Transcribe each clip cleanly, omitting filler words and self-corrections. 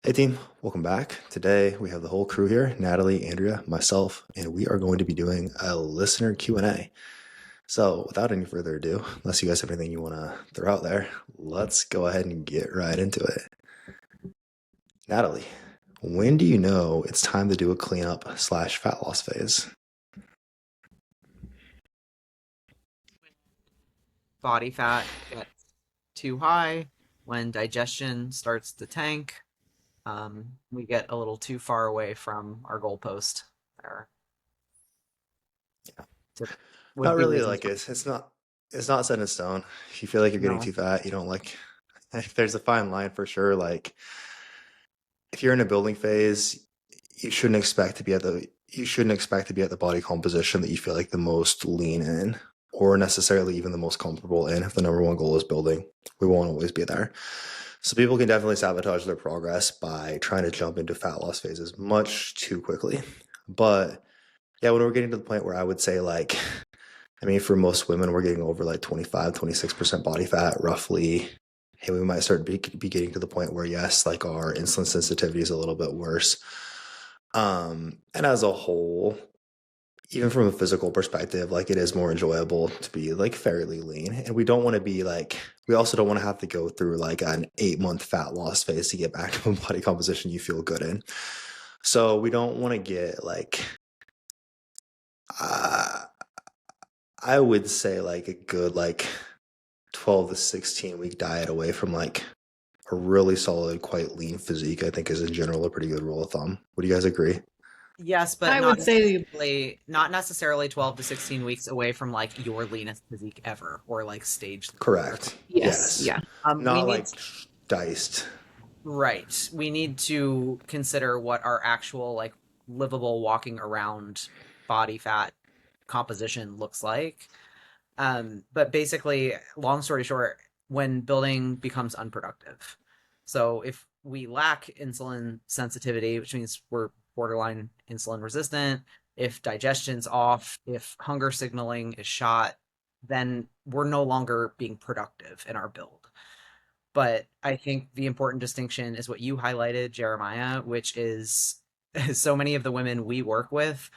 Hey team, welcome back. Today we have the whole crew here, Natalie, Andrea, myself, and we are going to be doing a listener Q&A. So without any further ado, unless you guys have anything you want to throw out there, let's go ahead and get right into it. Natalie, when do you know it's time to do a cleanup slash fat loss phase? Body fat gets too high, when digestion starts to tank, we get a little too far away from our goalpost there. Yeah. Tip would Not be really reasons like for it's not set in stone. If you feel like you're getting no. too fat, you don't like there's a fine line for sure. Like if you're in a building phase, you shouldn't expect to be at the body composition that you feel like the most lean in or necessarily even the most comfortable in. If the number one goal is building, we won't always be there. So people can definitely sabotage their progress by trying to jump into fat loss phases much too quickly. But yeah, when we're getting to the point where I would say like, I mean, for most women, we're getting over like 25, 26% body fat roughly. Hey, we might start be getting to the point where yes, like our insulin sensitivity is a little bit worse. And as a whole, even from a physical perspective, like it is more enjoyable to be like fairly lean. And we don't want to be like, we also don't want to have to go through like an 8 month fat loss phase to get back to a body composition you feel good in. So we don't want to get like, uh, I would say like a good like 12 to 16 week diet away from like a really solid, quite lean physique, I think is in general a pretty good rule of thumb. Would you guys agree? Yes, but I would say, not necessarily 12 to 16 weeks away from like your leanest physique ever or like stage 3 or Correct. something. yes, Yes. yeah. We Not need like diced. Right. We need to consider what our actual like livable walking around body fat composition looks like. But basically, long story short, when building becomes unproductive. So if we lack insulin sensitivity, which means we're borderline insulin resistant, if digestion's off, if hunger signaling is shot, then we're no longer being productive in our build. But I think the important distinction is what you highlighted, Jeremiah, which is so many of the women we work with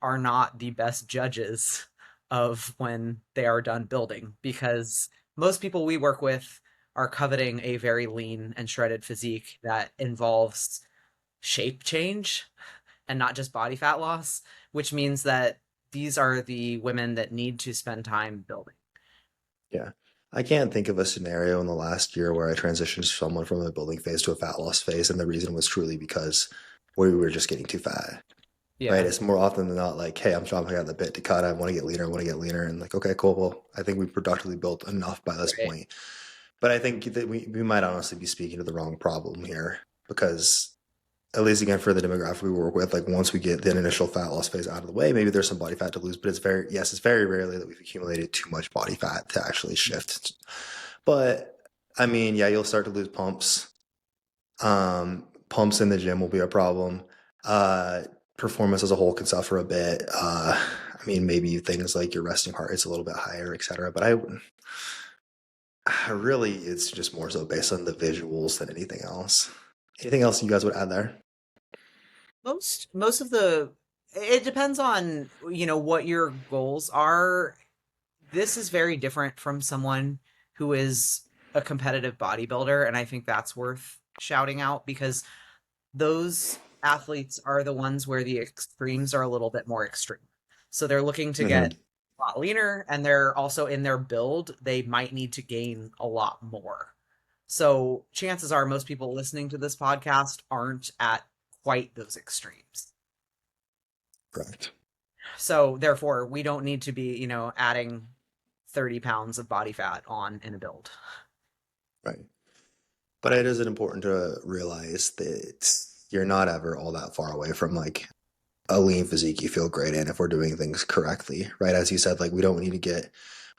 are not the best judges of when they are done building because most people we work with are coveting a very lean and shredded physique that involves shape change and not just body fat loss, which means that these are the women that need to spend time building. Yeah. I can't think of a scenario in the last year where I transitioned someone from a building phase to a fat loss phase, and the reason was truly because we were just getting too fat. Right? Yeah. It's more often than not like, hey, I'm chomping at the bit to cut. I want to get leaner. I want to get leaner. And like, okay, cool. Well, I think we've productively built enough by this Right. point. But I think that we might honestly be speaking to the wrong problem here because at least again for the demographic we work with, like once we get the initial fat loss phase out of the way, maybe there's some body fat to lose, but it's very rarely that we've accumulated too much body fat to actually shift. But I mean, yeah, you'll start to lose pumps. Pumps in the gym will be a problem. Uh, Performance as a whole can suffer a bit. I mean, maybe things like your resting heart rate's a little bit higher, etc. But I really, it's just more so based on the visuals than anything else. Anything else you guys would add there? Most of the it depends on what your goals are. This is very different from someone who is a competitive bodybuilder, and I think that's worth shouting out because those athletes are the ones where the extremes are a little bit more extreme. So they're looking to get Hmm. a lot leaner, and they're also in their build, they might need to gain a lot more. So chances are most people listening to this podcast aren't at quite those extremes. Correct. So therefore, we don't need to be, adding 30 pounds of body fat on in a build. Right. But it is important to realize that you're not ever all that far away from like a lean physique you feel great in if we're doing things correctly, right? As you said, like we don't need to get,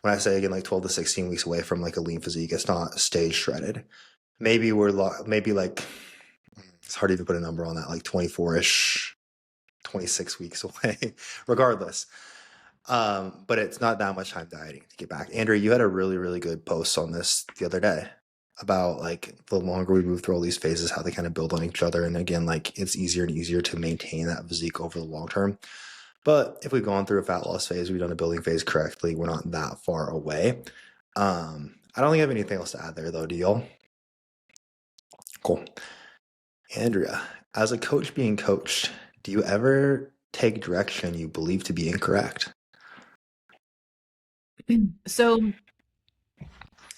when I say again, like 12 to 16 weeks away from like a lean physique, it's not stage shredded. Maybe maybe like, it's hard to even put a number on that, like 24-ish, 26 weeks away, regardless. But it's not that much time dieting to get back. Andrew, you had a really, really good post on this the other day. about like the longer we move through all these phases, how they kind of build on each other. And again, like it's easier and easier to maintain that physique over the long term. But if we've gone through a fat loss phase, we've done a building phase correctly, we're not that far away. I don't think I have anything else to add there though, do y'all? Cool. Andrea, as a coach being coached, do you ever take direction you believe to be incorrect? So,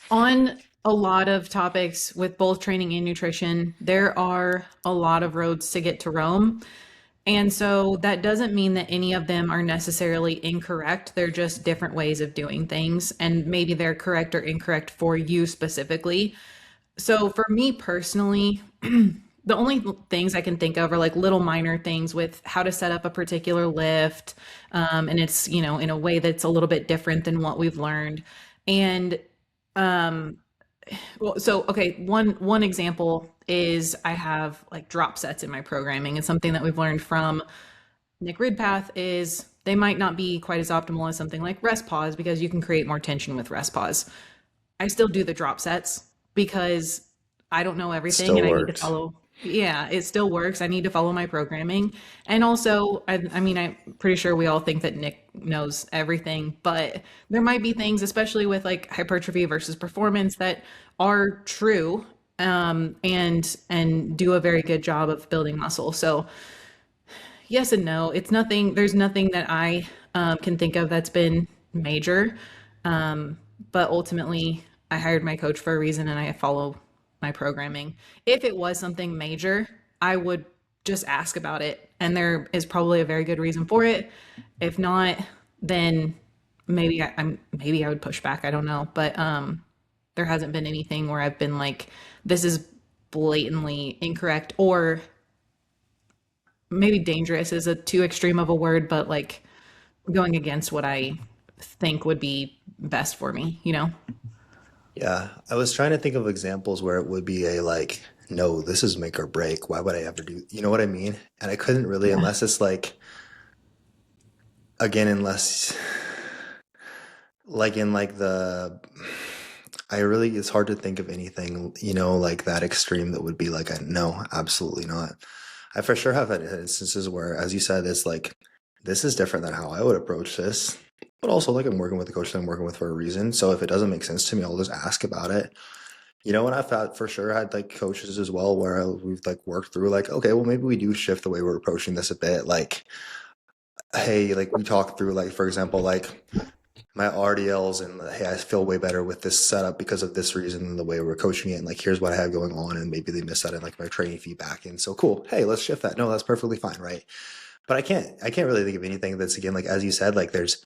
on a lot of topics with both training and nutrition, there are a lot of roads to get to Rome. And so that doesn't mean that any of them are necessarily incorrect. They're just different ways of doing things. And maybe they're correct or incorrect for you specifically. So for me personally, the only things I can think of are like little minor things with how to set up a particular lift. And it's, in a way that's a little bit different than what we've learned. And um, well, so okay, one example is I have like drop sets in my programming, and something that we've learned from Nick Ridpath is they might not be quite as optimal as something like rest pause because you can create more tension with rest pause. I still do the drop sets because I don't know everything Still and I need to works. follow. Yeah, it still works. I need to follow my programming. And also, I mean, I'm pretty sure we all think that Nick knows everything, but there might be things, especially with like hypertrophy versus performance, that are true and do a very good job of building muscle. So yes and no. It's nothing. There's nothing that I can think of that's been major. But ultimately, I hired my coach for a reason, and I follow my programming. If it was something major, I would just ask about it, and there is probably a very good reason for it. If not, then maybe I would push back. I don't know, but there hasn't been anything where I've been like, this is blatantly incorrect, or maybe dangerous is a too extreme of a word, but like going against what I think would be best for me, you know? Yeah, I was trying to think of examples where it would be a like, no, this is make or break. Why would I ever do, you know what I mean? And I couldn't really, Yeah. unless it's like, again, unless like in like the, I really, it's hard to think of anything, like that extreme that would be like, a, no, absolutely not. I for sure have had instances where, as you said, it's like, this is different than how I would approach this. But also, like, I'm working with the coach that I'm working with for a reason. So if it doesn't make sense to me, I'll just ask about it. And I've had for sure had like coaches as well where we've like worked through like, okay, well, maybe we do shift the way we're approaching this a bit. Like, hey, like we talked through, like, for example, like my RDLs and hey, I feel way better with this setup because of this reason and the way we're coaching it. And like, here's what I have going on. And maybe they miss that in like my training feedback. And so cool. Hey, let's shift that. No, that's perfectly fine. Right. But I can't really think of anything that's again, like, as you said, like there's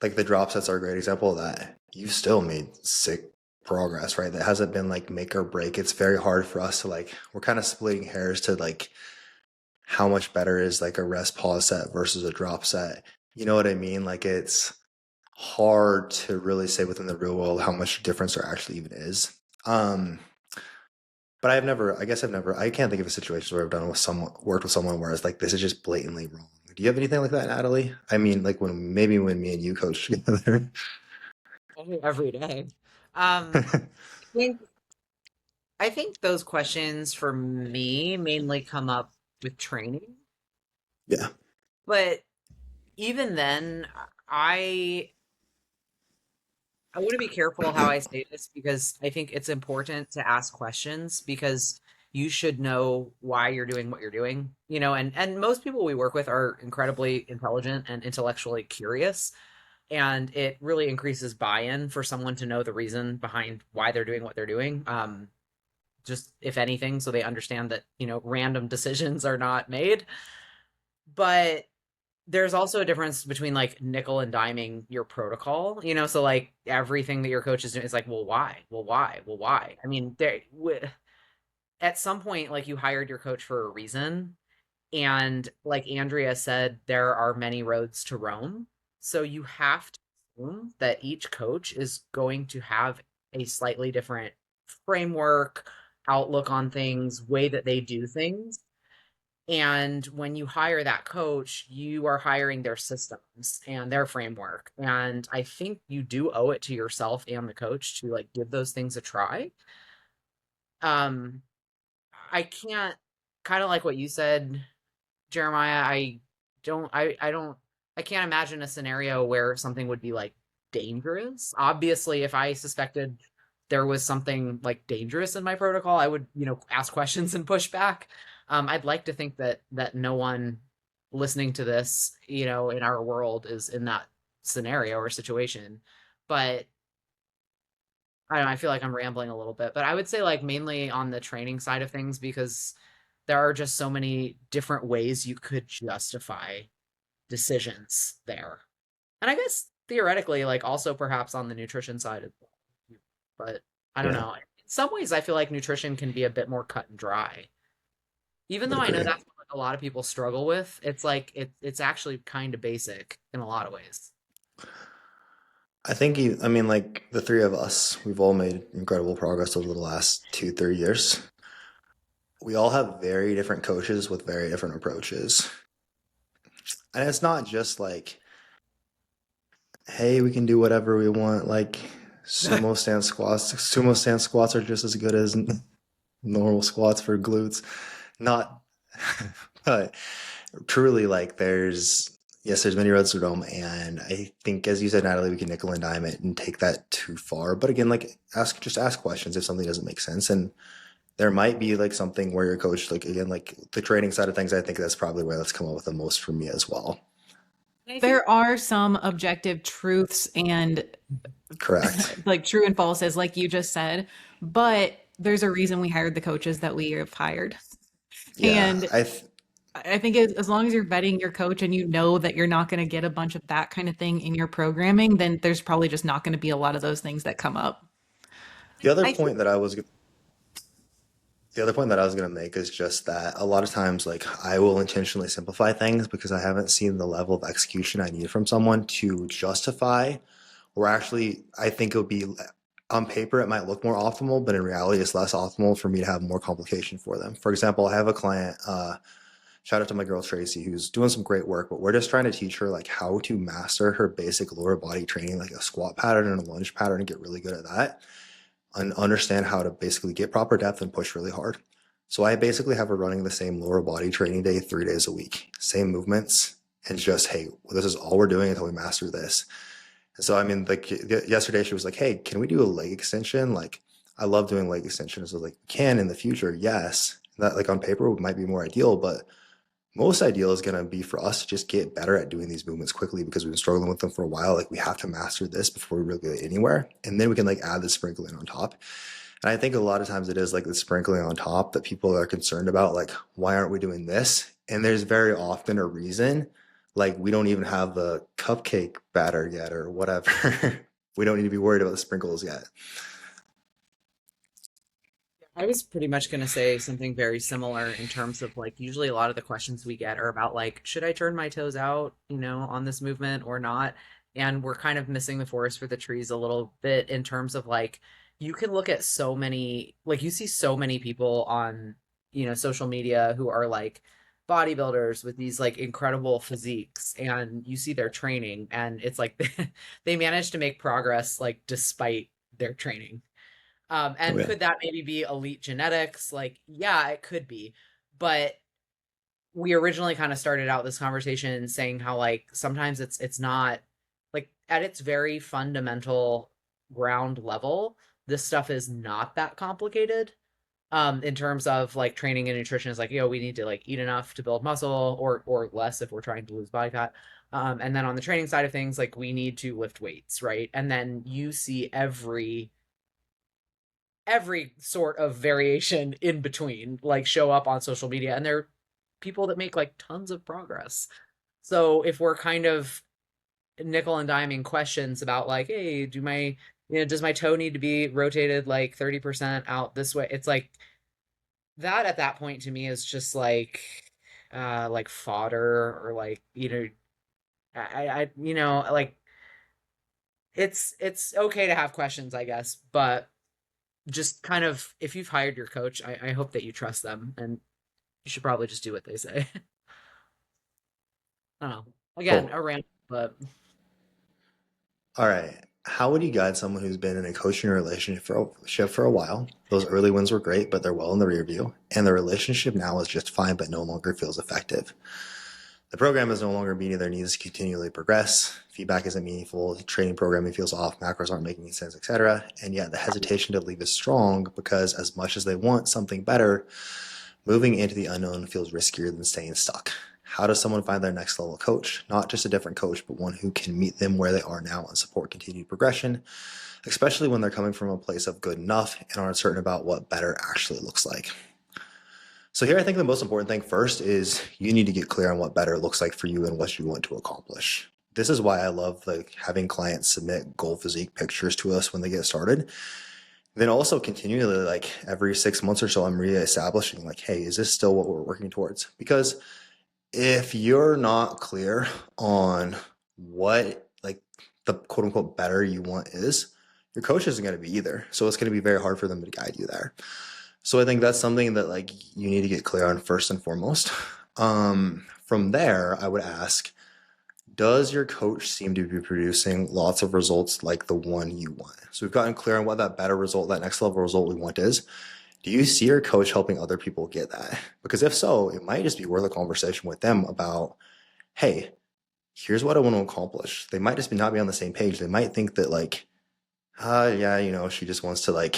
like the drop sets are a great example of that. You've still made sick progress, right? That hasn't been like make or break. It's very hard for us to like, we're kind of splitting hairs to like how much better is like a rest pause set versus a drop set. You know what I mean? Like it's hard to really say within the real world how much difference there actually even is. Um, but I guess I can't think of a situation where I've done with someone, worked with someone where it's like, this is just blatantly wrong. Do you have anything like that, Natalie? I mean, like when me and you coach together. Every day. Um, I think I think those questions for me mainly come up with training, Yeah. but even then, I I want to be careful how I say this because I think it's important to ask questions because you should know why you're doing what you're doing, and most people we work with are incredibly intelligent and intellectually curious, and it really increases buy-in for someone to know the reason behind why they're doing what they're doing. Just if anything, so they understand that, random decisions are not made. But there's also a difference between like nickel and diming your protocol, so like everything that your coach is doing is like, well, why? Well, why? Well, why? I mean, at some point, like you hired your coach for a reason. And like Andrea said, there are many roads to Rome. So you have to assume that each coach is going to have a slightly different framework, outlook on things, way that they do things. And when you hire that coach, you are hiring their systems and their framework. And I think you do owe it to yourself and the coach to like give those things a try. Um, I can't, kind of like what you said, Jeremiah, I don't, I can't imagine a scenario where something would be like dangerous. Obviously, if I suspected there was something like dangerous in my protocol, I would, ask questions and push back. I'd like to think that no one listening to this, in our world is in that scenario or situation. But I don't know, I feel like I'm rambling a little bit, but I would say like mainly on the training side of things because there are just so many different ways you could justify decisions there. And I guess theoretically, like also perhaps on the nutrition side as well. But I don't Yeah, know. In some ways, I feel like nutrition can be a bit more cut and dry. Even would though I know agree. that's what a lot of people struggle with, it's like it's actually kind of basic in a lot of ways. I think I mean, like the three of us, we've all made incredible progress over the last 2, 3 years. We all have very different coaches with very different approaches. And it's not just like, hey, we can do whatever we want. Like sumo stand squats are just as good as normal squats for glutes. Not, but truly, like there's many roads to Rome, and I think, as you said, Natalie, we can nickel and dime it and take that too far. But again, like ask questions if something doesn't make sense, and there might be like something where your coach, like again, like the training side of things, I think that's probably where that's come up with the most for me as well. And I think There are some objective truths and Correct. like true and falses, like you just said, but there's a reason we hired the coaches that we have hired. Yeah, And I think as long as you're vetting your coach and you know that you're not going to get a bunch of that kind of thing in your programming, then there's probably just not going to be a lot of those things that come up. the other I think point that I was the other point that I was going to make is just that a lot of times, like, I will intentionally simplify things because I haven't seen the level of execution I need from someone to justify, or actually, I think it would be on paper, it might look more optimal, but in reality, it's less optimal for me to have more complication for them. For example, I have a client, shout out to my girl Tracy, who's doing some great work, but we're just trying to teach her like how to master her basic lower body training, like a squat pattern and a lunge pattern, and get really good at that and understand how to basically get proper depth and push really hard. So I basically have her running the same lower body training day 3 days a week, same movements, and just, hey, well, this is all we're doing until we master this. And so, I mean, like yesterday, she was like, hey, can we do a leg extension? Like, I love doing leg extensions. So, like, we can in the future, yes. That, like, on paper, might be more ideal, but most ideal is going to be for us to just get better at doing these movements quickly because we've been struggling with them for a while. Like we have to master this before we really get anywhere. And then we can like add the sprinkling on top. And I think a lot of times it is like the sprinkling on top that people are concerned about. Like, why aren't we doing this? And there's very often a reason. Like we don't even have the cupcake batter yet or whatever. We don't need to be worried about the sprinkles yet. I was pretty much going to say something very similar in terms of like usually a lot of the questions we get are about like should I turn my toes out, on this movement or not? And we're kind of missing the forest for the trees a little bit in terms of like you can look at so many like you see so many people on, social media who are like bodybuilders with these like incredible physiques and you see their training and it's like they manage to make progress like despite their training. Oh And yeah. could that maybe be elite genetics? Like, yeah, it could be. But we originally kind of started out this conversation saying how like sometimes it's not like at its very fundamental ground level, this stuff is not that complicated. In terms of like training and nutrition is like, we need to like eat enough to build muscle or less if we're trying to lose body fat. And then on the training side of things, like we need to lift weights, right? And then you see every sort of variation in between like show up on social media and they're people that make like tons of progress. So if we're kind of nickel and diming questions about like, hey, does my toe need to be rotated like 30% out this way, it's like that at that point to me is just like fodder or like like it's okay to have questions, I guess, but just kind of if you've hired your coach, I hope that you trust them and you should probably just do what they say. I don't know. Again, Cool. a rant, but All right. how would you guide someone who's been in a coaching relationship for a while? Those early wins were great, but they're well in the rear view, and the relationship now is just fine, but no longer feels effective. The program is no longer meeting their needs to continually progress. Feedback isn't meaningful. Training programming feels off. Macros aren't making sense, etc. And yet the hesitation to leave is strong because as much as they want something better, moving into the unknown feels riskier than staying stuck. How does someone find their next level coach? Not just a different coach, but one who can meet them where they are now and support continued progression, especially when they're coming from a place of good enough and aren't certain about what better actually looks like. So here I think the most important thing first is you need to get clear on what better looks like for you and what you want to accomplish. This is why I love having clients submit goal physique pictures to us when they get started. Then also continually, every 6 months or so, I'm reestablishing hey, is this still what we're working towards? Because if you're not clear on what the quote unquote better you want is, your coach isn't going to be either. So it's going to be very hard for them to guide you there. So I think that's something that you need to get clear on first and foremost. From there, I would ask, does your coach seem to be producing lots of results like the one you want? So we've gotten clear on what that better result, that next level result we want is. Do you see your coach helping other people get that? Because if so, it might just be worth a conversation with them about, hey, here's what I want to accomplish. They might just not be on the same page. They might think that yeah, she just wants to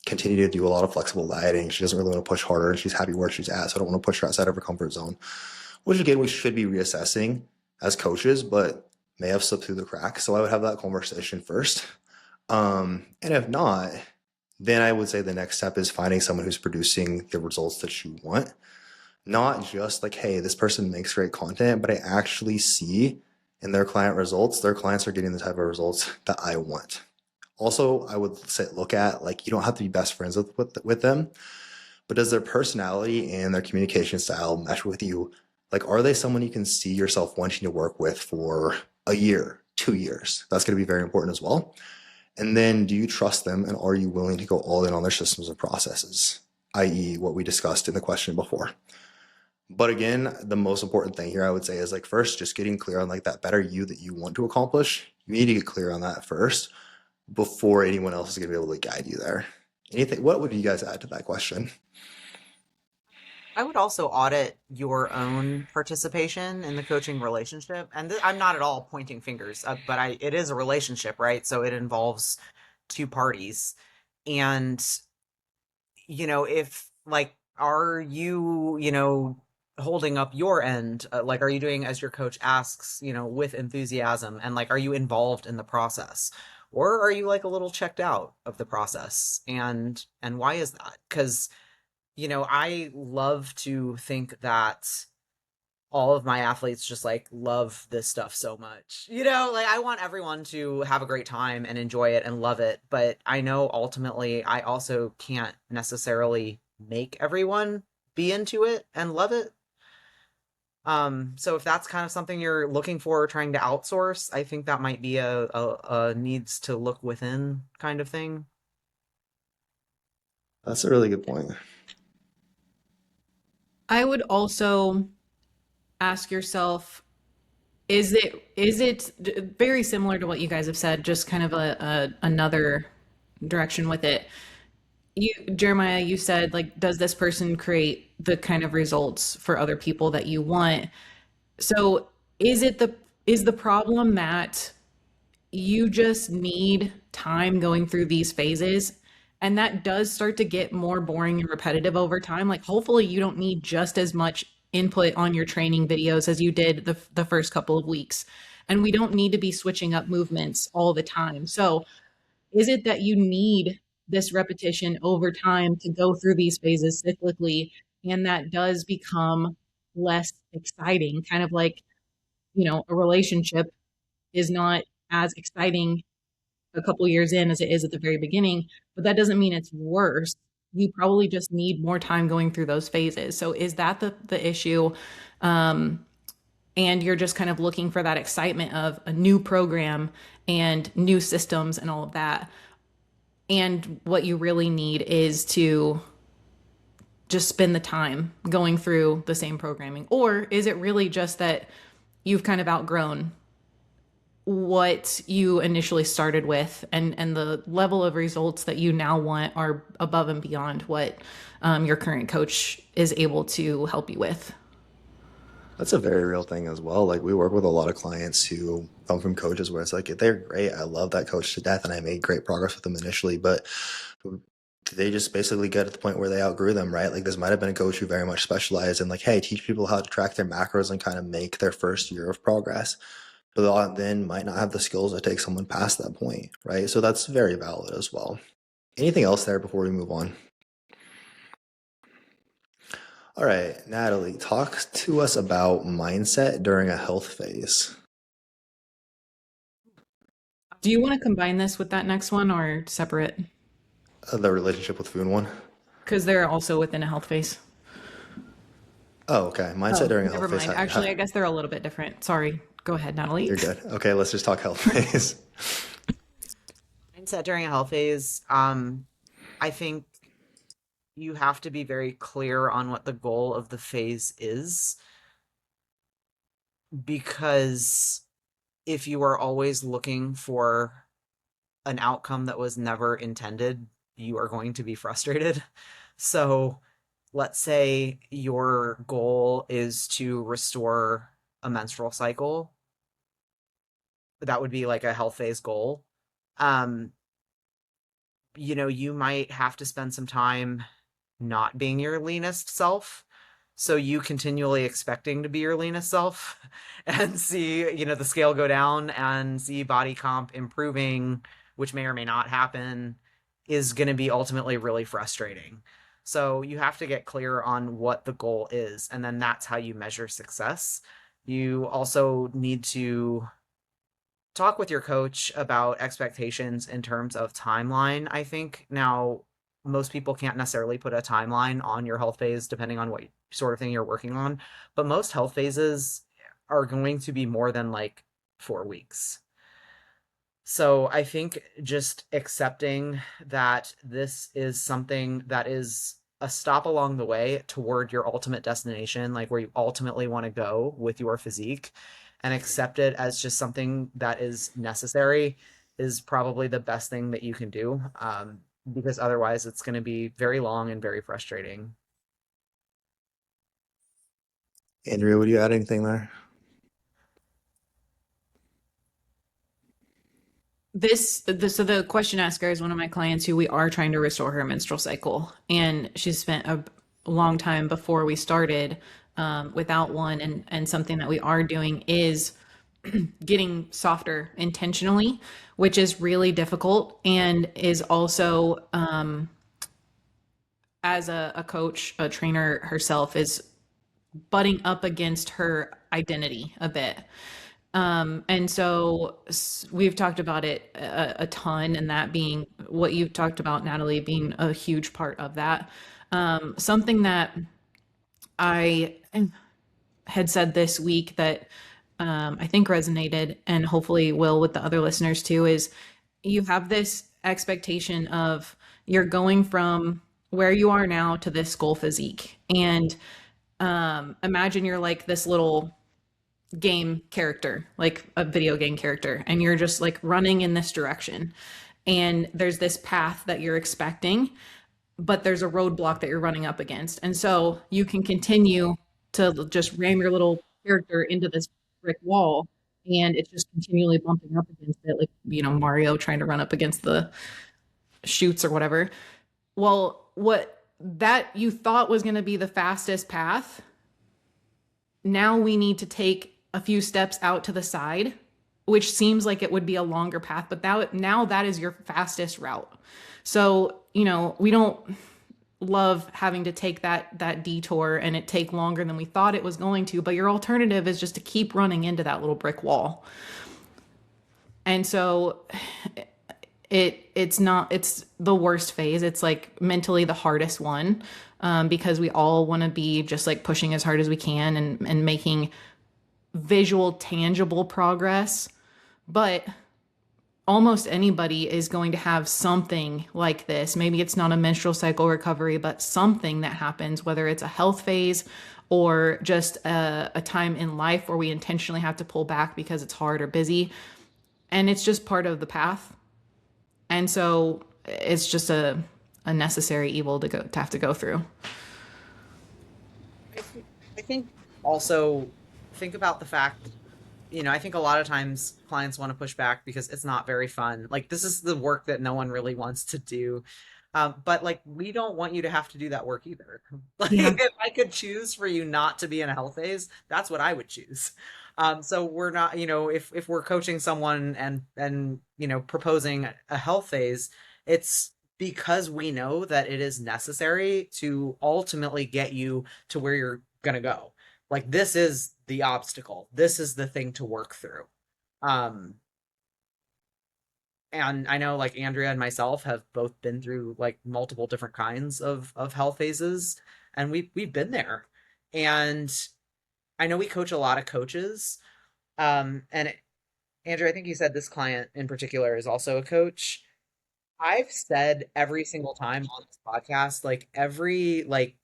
continue to do a lot of flexible dieting. She doesn't really want to push harder and she's happy where she's at. So I don't want to push her outside of her comfort zone, which again, we should be reassessing as coaches, but may have slipped through the cracks. So I would have that conversation first. And if not, then I would say the next step is finding someone who's producing the results that you want. Not just hey, this person makes great content, but I actually see in their client results, their clients are getting the type of results that I want. Also, I would say look at you don't have to be best friends with them, but does their personality and their communication style mesh with you? Are they someone you can see yourself wanting to work with for a year, 2 years? That's going to be very important as well. And then do you trust them and are you willing to go all in on their systems and processes, i.e. what we discussed in the question before? But again, the most important thing here I would say is first, just getting clear on that better you that you want to accomplish. You need to get clear on that first before anyone else is going to be able to guide you there. What would you guys add to that question? I would also audit your own participation in the coaching relationship. And I'm not at all pointing fingers, but it is a relationship, right? So it involves two parties. And, if are you, holding up your end? Are you doing as your coach asks, with enthusiasm? And are you involved in the process? Or are you a little checked out of the process? And why is that? Because I love to think that all of my athletes just love this stuff so much. I want everyone to have a great time and enjoy it and love it. But I know ultimately I also can't necessarily make everyone be into it and love it. So if that's kind of something you're looking for or trying to outsource, I think that might be a needs to look within kind of thing. That's a really good point. I would also ask yourself, is it very similar to what you guys have said, just kind of another direction with it? Jeremiah, you said does this person create the kind of results for other people that you want? So is the problem that you just need time going through these phases? And that does start to get more boring and repetitive over time. Hopefully you don't need just as much input on your training videos as you did the first couple of weeks. And we don't need to be switching up movements all the time. So is it that you need this repetition over time to go through these phases cyclically? And that does become less exciting, kind of a relationship is not as exciting a couple years in as it is at the very beginning, but that doesn't mean it's worse. You probably just need more time going through those phases. So is that the issue? And you're just kind of looking for that excitement of a new program and new systems and all of that. And what you really need is to just spend the time going through the same programming. Or is it really just that you've kind of outgrown what you initially started with, and the level of results that you now want are above and beyond what your current coach is able to help you with. That's a very real thing as well. Like we work with a lot of clients who come from coaches where it's like they're great. I love that coach to death and I made great progress with them initially, but they just basically get at the point where they outgrew them, right? Like this might have been a coach who very much specialized in like, hey, teach people how to track their macros and kind of make their first year of progress. But then might not have the skills to take someone past that point, right? So that's very valid as well. Anything else there before we move on? All right, Natalie, talk to us about mindset during a health phase. Do you want to combine this with that next one or separate? The relationship with food one. Because they're also within a health phase. Oh, okay. Mindset Oh, during a never health phase. mind. Actually, I guess they're a little bit different. Sorry. Go ahead, Natalie. You're good. Okay, let's just talk health phase. Mindset during a health phase, I think you have to be very clear on what the goal of the phase is, because if you are always looking for an outcome that was never intended, you are going to be frustrated. So let's say your goal is to restore a menstrual cycle. That would be like a health phase goal. Um, you might have to spend some time not being your leanest self. So you continually expecting to be your leanest self and see, the scale go down and see body comp improving, which may or may not happen, is going to be ultimately really frustrating. So you have to get clear on what the goal is, and then that's how you measure success. You also need to talk with your coach about expectations in terms of timeline, I think. Now, most people can't necessarily put a timeline on your health phase depending on what sort of thing you're working on, but most health phases are going to be more than like 4 weeks. So I think just accepting that this is something that is a stop along the way toward your ultimate destination, like where you ultimately want to go with your physique, and accept it as just something that is necessary, is probably the best thing that you can do. Because otherwise it's going to be very long and very frustrating. Andrea, would you add anything there? So the question asker is one of my clients who we are trying to restore her menstrual cycle, and she's spent a long time before we started without one, and something that we are doing is getting softer intentionally, which is really difficult and is also as a coach, a trainer herself, is butting up against her identity a bit. And so we've talked about it a ton, and that being what you've talked about, Natalie, being a huge part of that. Something that I had said this week that I think resonated, and hopefully will with the other listeners too, is you have this expectation of you're going from where you are now to this goal physique. And imagine you're like this little game character, like a video game character, and you're just like running in this direction. And there's this path that you're expecting, but there's a roadblock that you're running up against. And so you can continue to just ram your little character into this brick wall, and it's just continually bumping up against it, like, Mario trying to run up against the chutes or whatever. Well, what that you thought was going to be the fastest path, now we need to take a few steps out to the side, which seems like it would be a longer path, but now that is your fastest route. So, we don't love having to take that detour and it take longer than we thought it was going to, but your alternative is just to keep running into that little brick wall. And so it's the worst phase. It's like mentally the hardest one, because we all want to be just like pushing as hard as we can and making visual, tangible progress. But almost anybody is going to have something like this. Maybe it's not a menstrual cycle recovery, but something that happens, whether it's a health phase or just a time in life where we intentionally have to pull back because it's hard or busy. and it's just part of the path. And so it's just a necessary evil to have to go through. I think also think about the fact, I think a lot of times clients want to push back because it's not very fun. Like, this is the work that no one really wants to do. But like, we don't want you to have to do that work either. Like, Yeah. if I could choose for you not to be in a health phase, that's what I would choose. So we're not, if we're coaching someone and proposing a health phase, it's because we know that it is necessary to ultimately get you to where you're gonna go. Like, this is the obstacle. This is the thing to work through. Um, and I know like Andrea and myself have both been through like multiple different kinds of health phases, and we've been there. And I know we coach a lot of coaches. And Andrea, I think you said this client in particular is also a coach. I've said every single time on this podcast, like every like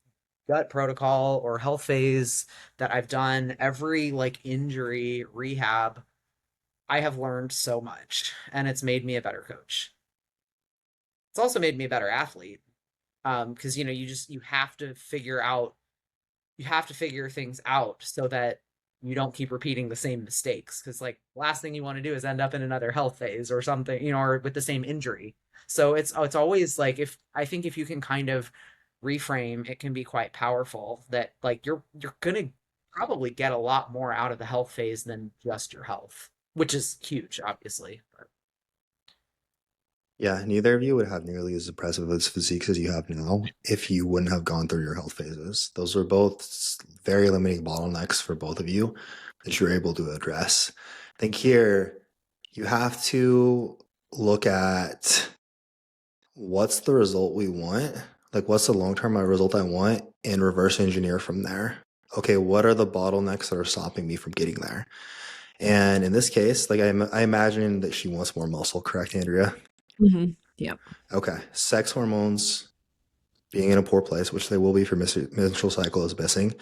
gut protocol or health phase that I've done, every like injury rehab, I have learned so much, and it's made me a better coach. It's also made me a better athlete. Because you have to figure things out so that you don't keep repeating the same mistakes. Because like, last thing you want to do is end up in another health phase or something, or with the same injury. So it's always like, if you can kind of reframe, it can be quite powerful, that like you're gonna probably get a lot more out of the health phase than just your health, which is huge, obviously. But Yeah, neither of you would have nearly as impressive as physiques as you have now if you wouldn't have gone through your health phases. Those are both very limiting bottlenecks for both of you that you're able to address. I think here you have to look at what's the result we want, like what's the long-term result I want, and reverse engineer from there. Okay, what are the bottlenecks that are stopping me from getting there? And in this case, like I imagine that she wants more muscle, correct, Andrea? Mm-hmm. Yep. Okay, sex hormones being in a poor place, which they will be for menstrual cycle is missing,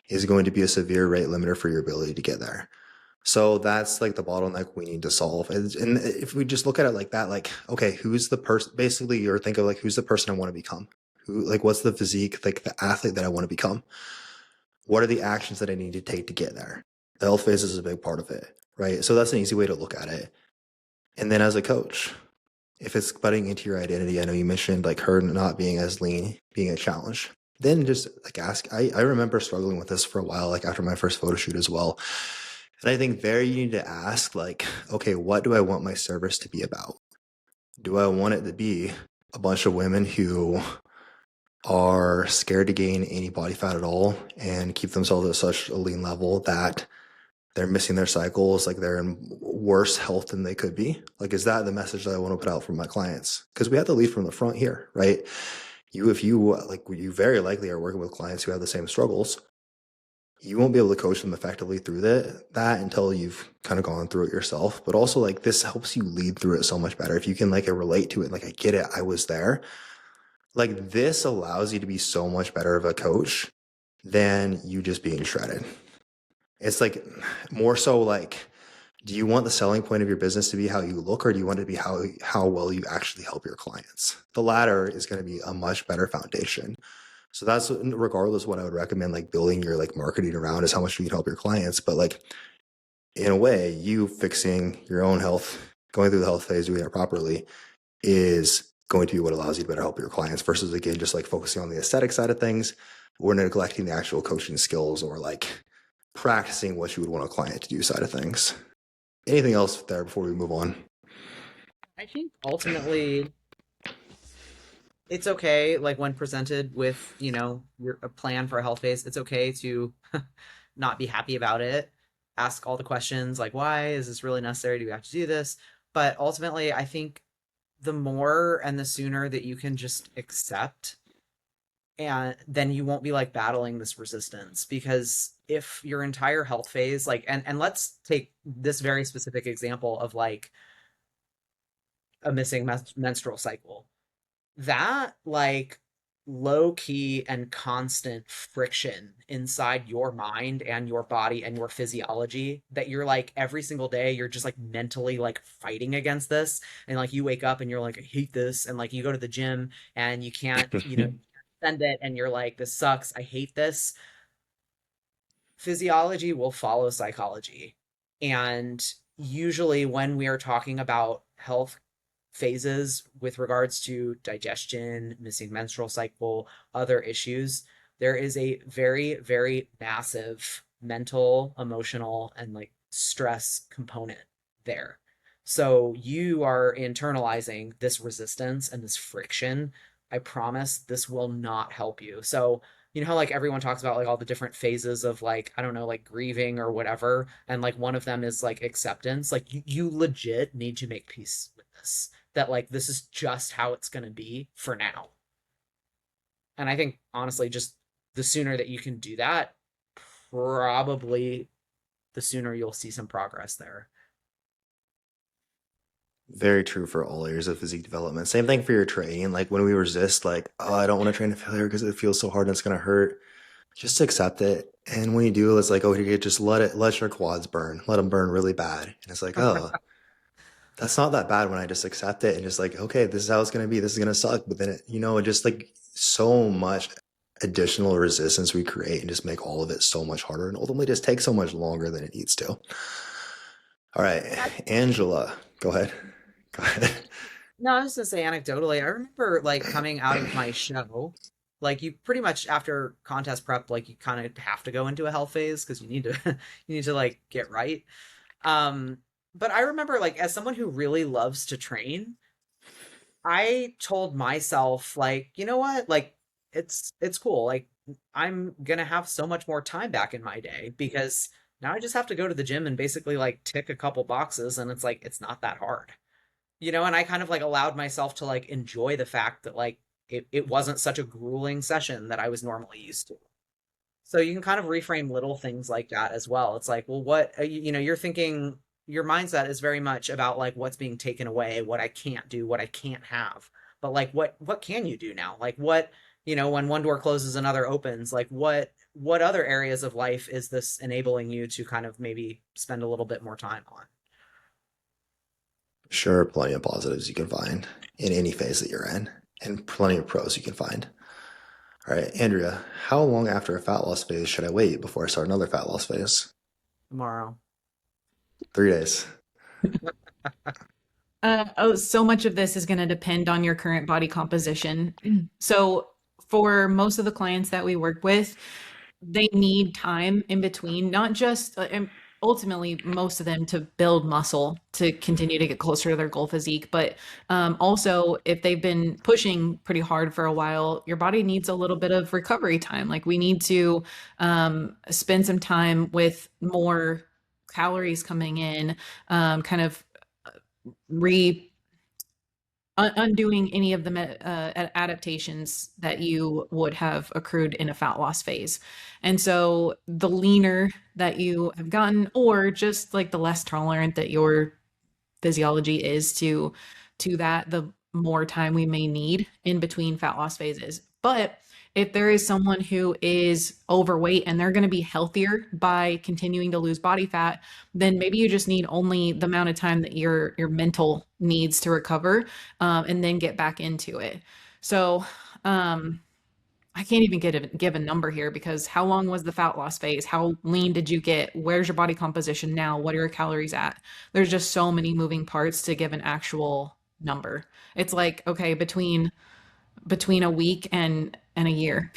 is going to be a severe rate limiter for your ability to get there. So that's like the bottleneck we need to solve. And if we just look at it like that, like, okay, who's the person, basically, or think of like, who's the person I want to become? Who, like, what's the physique, like the athlete that I want to become? What are the actions that I need to take to get there? The health phase is a big part of it, right? So that's an easy way to look at it. And then as a coach, if it's butting into your identity, I know you mentioned like her not being as lean, being a challenge. Then just like ask. I remember struggling with this for a while, like after my first photo shoot as well. And I think there you need to ask, like, okay, what do I want my service to be about? Do I want it to be a bunch of women who are scared to gain any body fat at all and keep themselves at such a lean level that they're missing their cycles, like they're in worse health than they could be? Like, is that the message that I want to put out for my clients? Because we have to lead from the front here, right? If you like, you very likely are working with clients who have the same struggles. You won't be able to coach them effectively through that until you've kind of gone through it yourself. But also, like, this helps you lead through it so much better. If you can like relate to it, like, I get it, I was there. Like, this allows you to be so much better of a coach than you just being shredded. It's like more so like, do you want the selling point of your business to be how you look, or do you want it to be how well you actually help your clients? The latter is going to be a much better foundation. So that's regardless what I would recommend, like building your like marketing around is how much you can help your clients. But like, in a way, you fixing your own health, going through the health phase, doing it properly is going to be what allows you to better help your clients versus, again, just like focusing on the aesthetic side of things or neglecting the actual coaching skills or like practicing what you would want a client to do side of things. Anything else there before we move on? I think ultimately it's okay, like when presented with, a plan for a health phase, it's okay to not be happy about it. Ask all the questions like, why is this really necessary? Do we have to do this? But ultimately, I think the more and the sooner that you can just accept, and then you won't be like battling this resistance. Because if your entire health phase, like, and let's take this very specific example of like a missing menstrual cycle, that like low key and constant friction inside your mind and your body and your physiology that you're like every single day you're just like mentally like fighting against this, and like you wake up and you're like I hate this, and like you go to the gym and you can't, send it, and you're like this sucks, I hate this. Physiology will follow psychology. And usually, when we are talking about health phases with regards to digestion, missing menstrual cycle, other issues, there is a very, very massive mental, emotional, and like stress component there. So you are internalizing this resistance and this friction. I promise this will not help you. So you know how like everyone talks about like all the different phases of like I don't know like grieving or whatever, and like one of them is like acceptance. Like you legit need to make peace with this, that like this is just how it's going to be for now. And I think honestly just the sooner that you can do that, probably the sooner you'll see some progress there. Very true for all areas of physique development. Same thing for your training. Like when we resist, like, oh, I don't want to train to failure because it feels so hard and it's gonna hurt. Just accept it. And when you do, it's like, oh, you just let your quads burn. Let them burn really bad. And it's like, oh, that's not that bad when I just accept it and just like, okay, this is how it's gonna be. This is gonna suck. But then it just like so much additional resistance we create and just make all of it so much harder and ultimately just take so much longer than it needs to. All right, Angela, go ahead. Go ahead. No, I was gonna say anecdotally, I remember like coming out of my show, like you pretty much after contest prep, like you kind of have to go into a health phase because you need to you need to like get right. Um, but I remember like as someone who really loves to train, I told myself like, you know what? Like it's cool. Like I'm gonna have so much more time back in my day because now I just have to go to the gym and basically like tick a couple boxes, and it's like it's not that hard. And I kind of like allowed myself to like enjoy the fact that like it wasn't such a grueling session that I was normally used to. So you can kind of reframe little things like that as well. It's like, well, what you're thinking, your mindset is very much about like what's being taken away, what I can't do, what I can't have. But like what can you do now? Like what, when one door closes, another opens, like what other areas of life is this enabling you to kind of maybe spend a little bit more time on? Sure, plenty of positives you can find in any phase that you're in, and plenty of pros you can find. All right, Andrea, how long after a fat loss phase should I wait before I start another fat loss phase? Tomorrow. 3 days. So much of this is going to depend on your current body composition. So for most of the clients that we work with, they need time in between, not just ultimately most of them to build muscle to continue to get closer to their goal physique. But also if they've been pushing pretty hard for a while, your body needs a little bit of recovery time. Like we need to spend some time with more calories coming in, kind of undoing any of the adaptations that you would have accrued in a fat loss phase. And so the leaner that you have gotten, or just like the less tolerant that your physiology is to that, the more time we may need in between fat loss phases. But if there is someone who is overweight and they're going to be healthier by continuing to lose body fat, then maybe you just need only the amount of time that your mental needs to recover, and then get back into it. So I can't even give a number here, because how long was the fat loss phase? How lean did you get? Where's your body composition now? What are your calories at? There's just so many moving parts to give an actual number. It's like, okay, between a week and a year.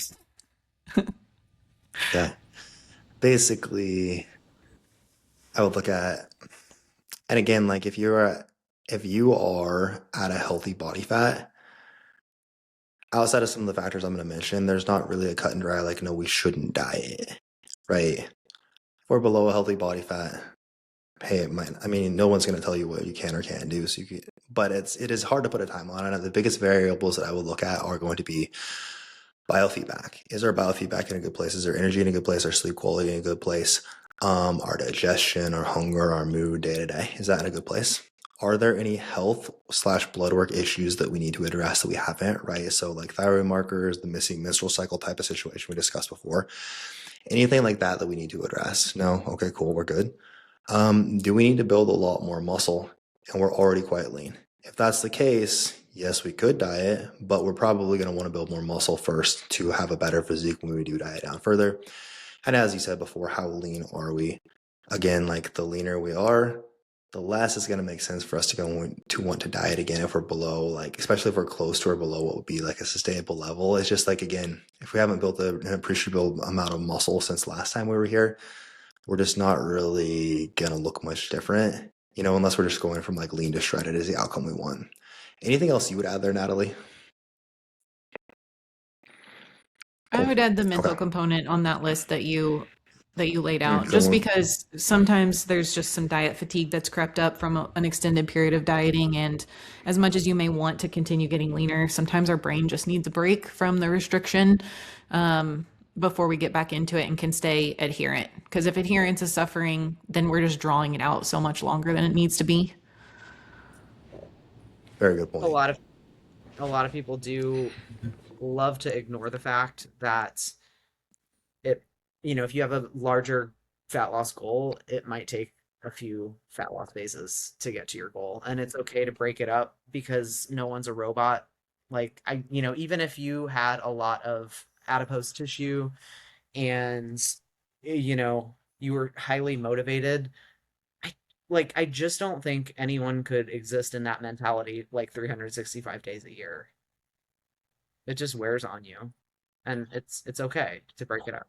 Yeah. Basically, I would look at, and again, like if you are at a healthy body fat, outside of some of the factors I'm going to mention, there's not really a cut and dry, like, no, we shouldn't diet, right? If we're below a healthy body fat, hey, it might, I mean, no one's going to tell you what you can or can't do. So but it is hard to put a time on it. And the biggest variables that I would look at are going to be biofeedback. Is our biofeedback in a good place? Is our energy in a good place? Our sleep quality in a good place? Our digestion, our hunger, our mood day to day, is that in a good place? are there any health slash blood work issues that we need to address that we haven't, right? So like thyroid markers, the missing menstrual cycle type of situation we discussed before, anything like that that we need to address? No? Okay, cool, we're good. Do we need to build a lot more muscle and we're already quite lean? If that's the case, yes, we could diet, but we're probably going to want to build more muscle first to have a better physique when we do diet down further. And as you said before, how lean are we? Again, like the leaner we are, the less it's going to make sense for us to want to diet again if we're below, like, especially if we're close to or below what would be like a sustainable level. It's just like, again, if we haven't built an appreciable amount of muscle since last time we were here, we're just not really going to look much different, you know, unless we're just going from like lean to shredded is the outcome we want. Anything else you would add there, Natalie? I would add the mental Okay. component on that list that you laid out, Good just one. because sometimes there's just some diet fatigue that's crept up from an extended period of dieting. And as much as you may want to continue getting leaner, sometimes our brain just needs a break from the restriction before we get back into it and can stay adherent. Because if adherence is suffering, then we're just drawing it out so much longer than it needs to be. Very good A point. lot of people do love to ignore the fact that it, if you have a larger fat loss goal, it might take a few fat loss phases to get to your goal. And it's okay to break it up because no one's a robot. Like even if you had a lot of adipose tissue and you were highly motivated, I just don't think anyone could exist in that mentality like 365 days a year. It just wears on you. And it's okay to break it up.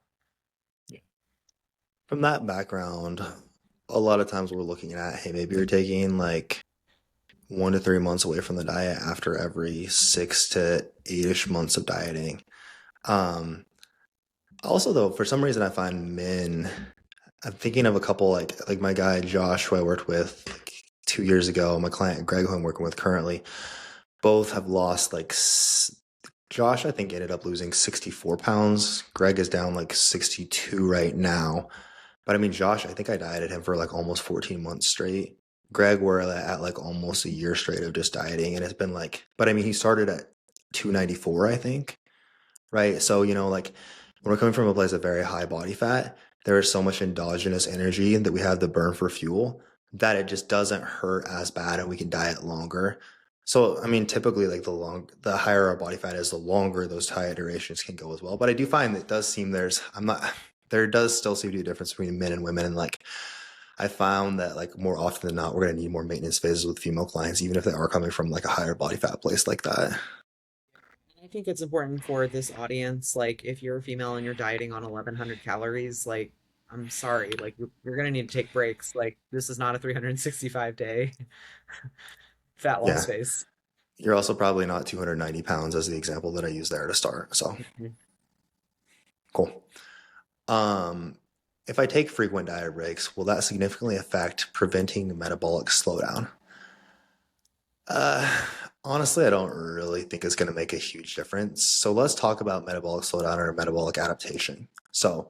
From that background, a lot of times we're looking at, hey, maybe you're taking like 1 to 3 months away from the diet after every 6 to 8-ish months of dieting. Also, though, for some reason, I find men. I'm thinking of a couple like my guy Josh, who I worked with like 2 years ago. My client Greg, who I'm working with currently, both have lost like. Josh, I think, ended up losing 64 pounds. Greg is down like 62 right now. But I mean, Josh, I think I dieted him for like almost 14 months straight. Greg, we're at like almost a year straight of just dieting. And it's been like, but I mean, he started at 294, I think. Right. So, like when we're coming from a place of very high body fat, there is so much endogenous energy that we have to burn for fuel that it just doesn't hurt as bad and we can diet longer. So, I mean, typically like the higher our body fat is, the longer those diet durations can go as well. But I do find that it does seem there does still seem to be a difference between men and women. And like, I found that like more often than not, we're going to need more maintenance phases with female clients, even if they are coming from like a higher body fat place like that. I think it's important for this audience, like if you're a female and you're dieting on 1100 calories, like I'm sorry, like you're gonna need to take breaks. Like this is not a 365-day fat loss Yeah. phase. You're also probably not 290 pounds as the example that I used there to start. So Mhm. cool. Um, if I take frequent diet breaks, will that significantly affect preventing metabolic slowdown? Uh, Honestly, I don't really think it's going to make a huge difference. So let's talk about metabolic slowdown or metabolic adaptation. So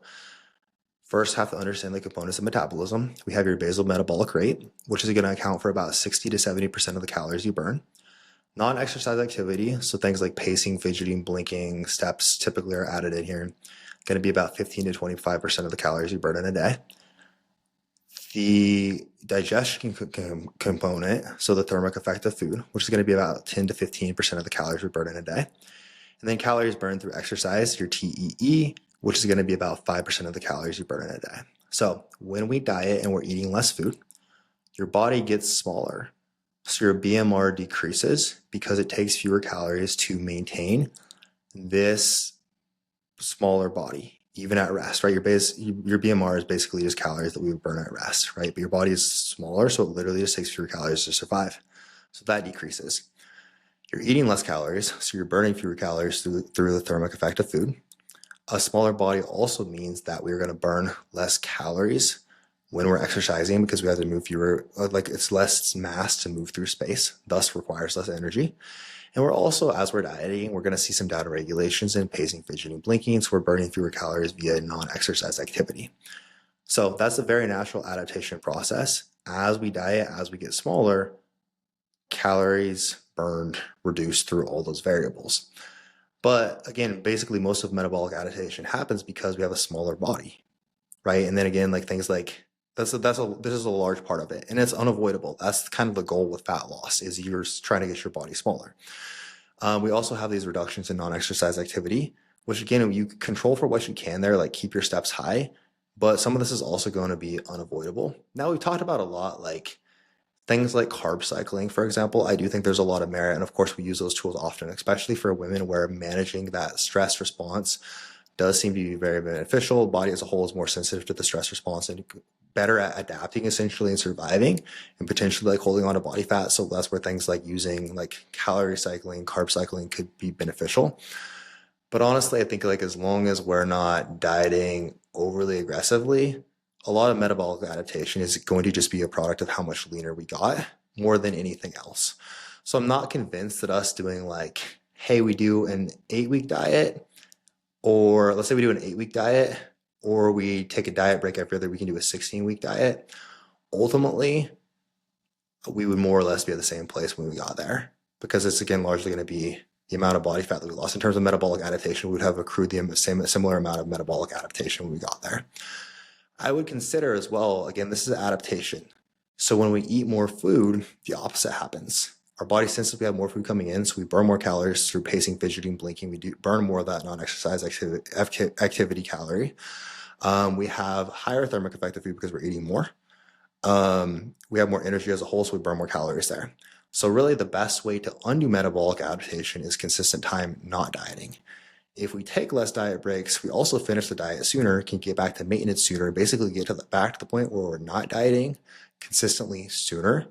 first, have to understand the components of metabolism. We have your basal metabolic rate, which is going to account for about 60 to 70% of the calories you burn. Non-exercise activity, so things like pacing, fidgeting, blinking, steps typically are added in here, going to be about 15 to 25% of the calories you burn in a day. The digestion component, so the thermic effect of food, which is going to be about 10 to 15% of the calories we burn in a day. And then calories burned through exercise, your TEE, which is going to be about 5% of the calories you burn in a day. So when we diet and we're eating less food, your body gets smaller. So your BMR decreases because it takes fewer calories to maintain this smaller body, even at rest, right? Your BMR is basically just calories that we would burn at rest, right? But your body is smaller, so it literally just takes fewer calories to survive. So that decreases. You're eating less calories, so you're burning fewer calories through the thermic effect of food. A smaller body also means that we're going to burn less calories when we're exercising because we have to move fewer, like it's less mass to move through space, thus requires less energy. And we're also, as we're dieting, we're going to see some down regulations in pacing, fidgeting, blinking. So we're burning fewer calories via non-exercise activity. So that's a very natural adaptation process. As we diet, as we get smaller, calories burned reduced through all those variables. But again, basically most of metabolic adaptation happens because we have a smaller body, right? And then again, like things like this is a large part of it, and it's unavoidable. That's kind of the goal with fat loss is you're trying to get your body smaller. We also have these reductions in non-exercise activity, which again, you control for what you can there, like keep your steps high, but some of this is also going to be unavoidable. Now we've talked about a lot, like things like carb cycling, for example. I do think there's a lot of merit, and of course we use those tools often, especially for women where managing that stress response does seem to be very beneficial. The body as a whole is more sensitive to the stress response and better at adapting essentially and surviving and potentially like holding on to body fat. So that's where things like using like calorie cycling, carb cycling could be beneficial. But honestly, I think like as long as we're not dieting overly aggressively, a lot of metabolic adaptation is going to just be a product of how much leaner we got more than anything else. So I'm not convinced that us doing like, hey, we do an 8-week diet, or let's say we do an 8-week diet, or we take a diet break every other week and do a 16-week diet. Ultimately, we would more or less be at the same place when we got there because it's again largely going to be the amount of body fat that we lost. In terms of metabolic adaptation, we would have accrued the similar amount of metabolic adaptation when we got there. I would consider as well, again, this is adaptation. So when we eat more food, the opposite happens. Our body senses we have more food coming in, so we burn more calories through pacing, fidgeting, blinking. We do burn more of that non-exercise activity calorie. We have higher thermic effect of food because we're eating more. We have more energy as a whole, so we burn more calories there. So really the best way to undo metabolic adaptation is consistent time, not dieting. If we take less diet breaks, we also finish the diet sooner, can get back to maintenance sooner, basically get back to the point where we're not dieting consistently sooner.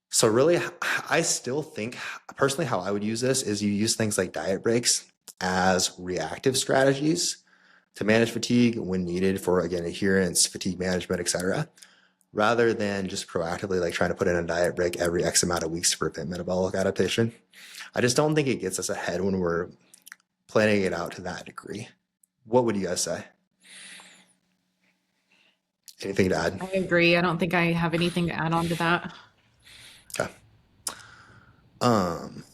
So really, I still think personally how I would use this is you use things like diet breaks as reactive strategies to manage fatigue when needed for, again, adherence, fatigue management, etc., rather than just proactively like trying to put in a diet break every X amount of weeks to prevent metabolic adaptation. I just don't think it gets us ahead when we're planning it out to that degree. What would you guys say? Anything to add? I agree. I don't think I have anything to add on to that. Okay. Um,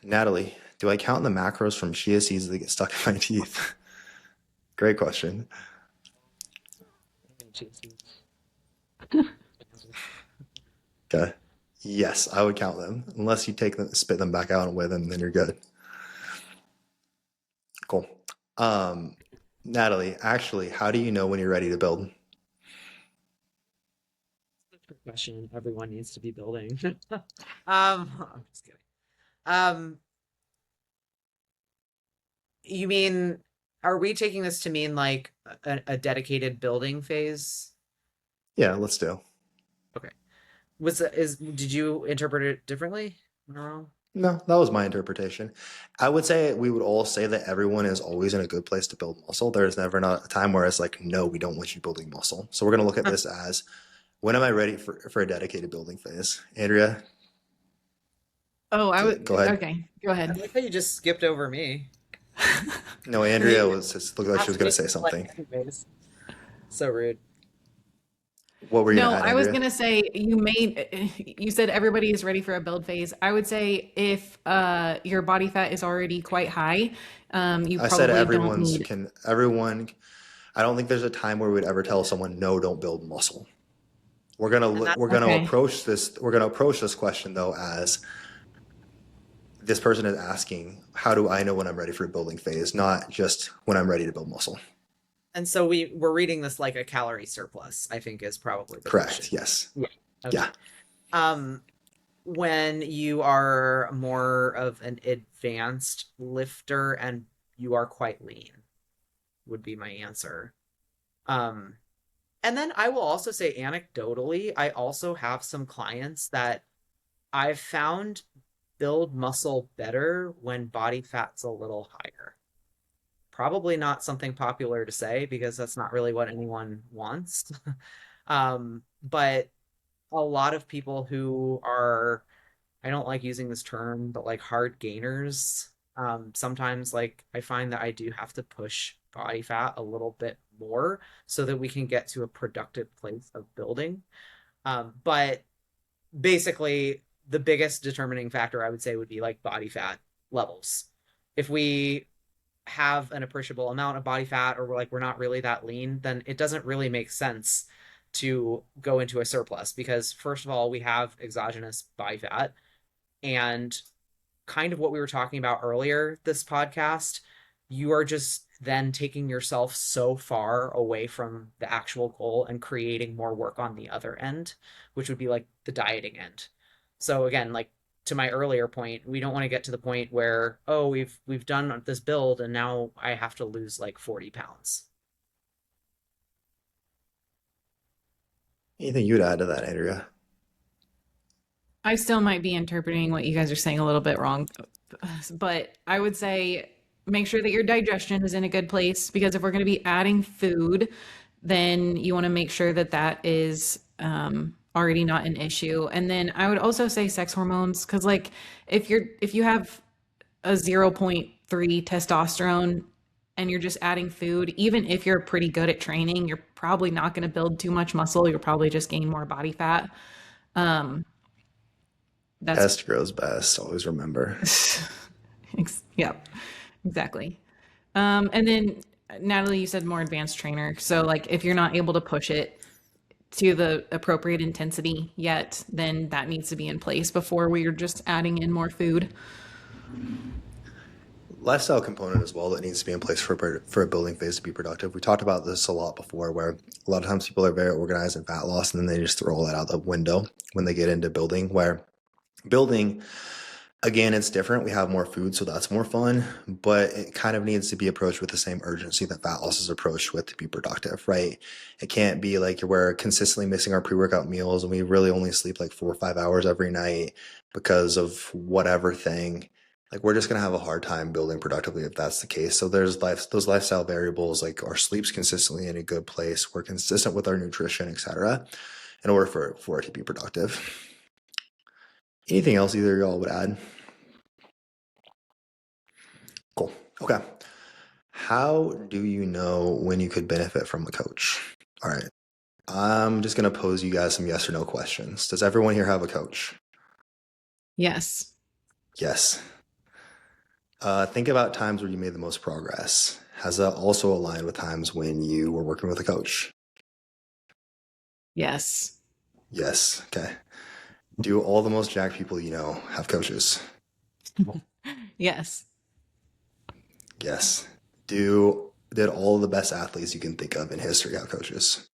Natalie, do I count the macros from chia seeds that get stuck in my teeth? Great question. Okay. Yes, I would count them. Unless you take them, spit them back out and weigh them, then you're good. Cool. Natalie, actually, how do you know when you're ready to build? Question everyone needs to be building. I'm just kidding. Um, you mean, are we taking this to mean like a dedicated building phase? Yeah, let's do. Okay. Did you interpret it differently? Am I wrong? No, that was my interpretation. I would say we would all say that everyone is always in a good place to build muscle. There's never not a time where it's like, no, we don't want you building muscle. So we're going to look at this as when am I ready for a dedicated building phase? Andrea, Oh, I would. go ahead. Okay, go I ahead. like how you just skipped over me. No, Andrea was just looked like she was going to say something. Anyways. So rude. What were you No, going to add, I was Andrea? gonna say you said everybody is ready for a build phase. I would say if your body fat is already quite high, you I said probably don't need. everyone. I don't think there's a time where we'd ever tell someone no, don't build muscle. And that's We're gonna Okay. approach this question though as this person is asking, how do I know when I'm ready for a building phase, not just when I'm ready to build muscle. and so we're reading this like a calorie surplus, I think is probably the Correct. question. Yes. Yeah. Okay. Yeah. Um, when you are more of an advanced lifter and you are quite lean, would be my answer. Um, and then I will also say anecdotally, I also have some clients that I've found build muscle better when body fat's a little higher. Probably not something popular to say because that's not really what anyone wants. But a lot of people who are, I don't like using this term, but like hard gainers, sometimes like I find that I do have to push body fat a little bit more so that we can get to a productive place of building. But basically, the biggest determining factor I would say would be like body fat levels. If we have an appreciable amount of body fat, or we're not really that lean, then it doesn't really make sense to go into a surplus, because first of all, we have exogenous body fat, and kind of what we were talking about earlier this podcast, you are just then taking yourself so far away from the actual goal and creating more work on the other end, which would be like the dieting end. So again, like to my earlier point, we don't want to get to the point where, oh, we've done this build and now I have to lose like 40 pounds. Anything you'd add to that, Andrea? I still might be interpreting what you guys are saying a little bit wrong, but I would say make sure that your digestion is in a good place, because if we're going to be adding food, then you want to make sure that that is already not an issue. And then I would also say sex hormones, because like if you have a zero point 0.3 testosterone and you're just adding food, even if you're pretty good at training, you're probably not going to build too much muscle. You'll probably just gain more body fat. Um, that's Test grows best. Always remember. Yep, exactly. And then Natalie, you said more advanced trainer. So like if you're not able to push it to the appropriate intensity yet, then that needs to be in place before we're just adding in more food. Lifestyle component as well that needs to be in place for a building phase to be productive. We talked about this a lot before, where a lot of times people are very organized in fat loss and then they just throw all that out the window when they get into building. Where building, again, it's different. We have more food, so that's more fun, but it kind of needs to be approached with the same urgency that fat loss is approached with to be productive, right? It can't be like we're consistently missing our pre-workout meals and we really only sleep like 4 or 5 hours every night because of whatever thing. Like we're just gonna have a hard time building productively if that's the case. So there's those lifestyle variables, like our sleep's consistently in a good place, we're consistent with our nutrition, etc., in order for it to be productive. Anything else either of y'all would add? Cool. Okay. How do you know when you could benefit from a coach? All right. I'm just going to pose you guys some yes or no questions. Does everyone here have a coach? Yes. Yes. Think about times where you made the most progress. Has that also aligned with times when you were working with a coach? Yes. Yes. Okay. Do all the most jacked people you know have coaches? Yes. Yes. Did all the best athletes you can think of in history have coaches?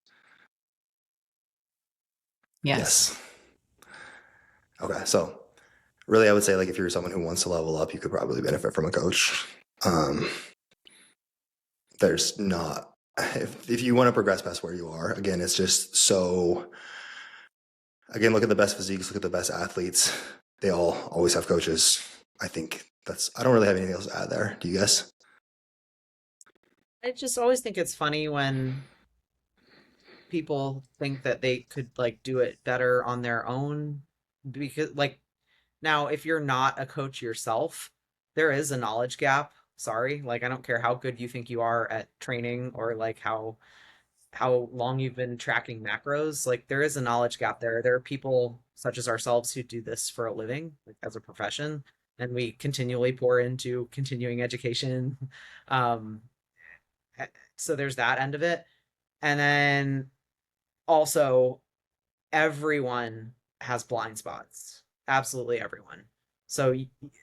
Yes. Okay, so really I would say like if you're someone who wants to level up, you could probably benefit from a coach. There's not, if you want to progress past where you are, again, it's just so, again, look at the best physiques, look at the best athletes. They all always have coaches. I think I don't really have anything else to add there. Do you guys? I just always think it's funny when people think that they could like do it better on their own, because like now if you're not a coach yourself, there is a knowledge gap. Sorry, like I don't care how good you think you are at training, or like how long you've been tracking macros, like there is a knowledge gap there. There are people such as ourselves who do this for a living, like as a profession, and we continually pour into continuing education. um so there's that end of it. And then also, everyone has blind spots. Absolutely everyone. So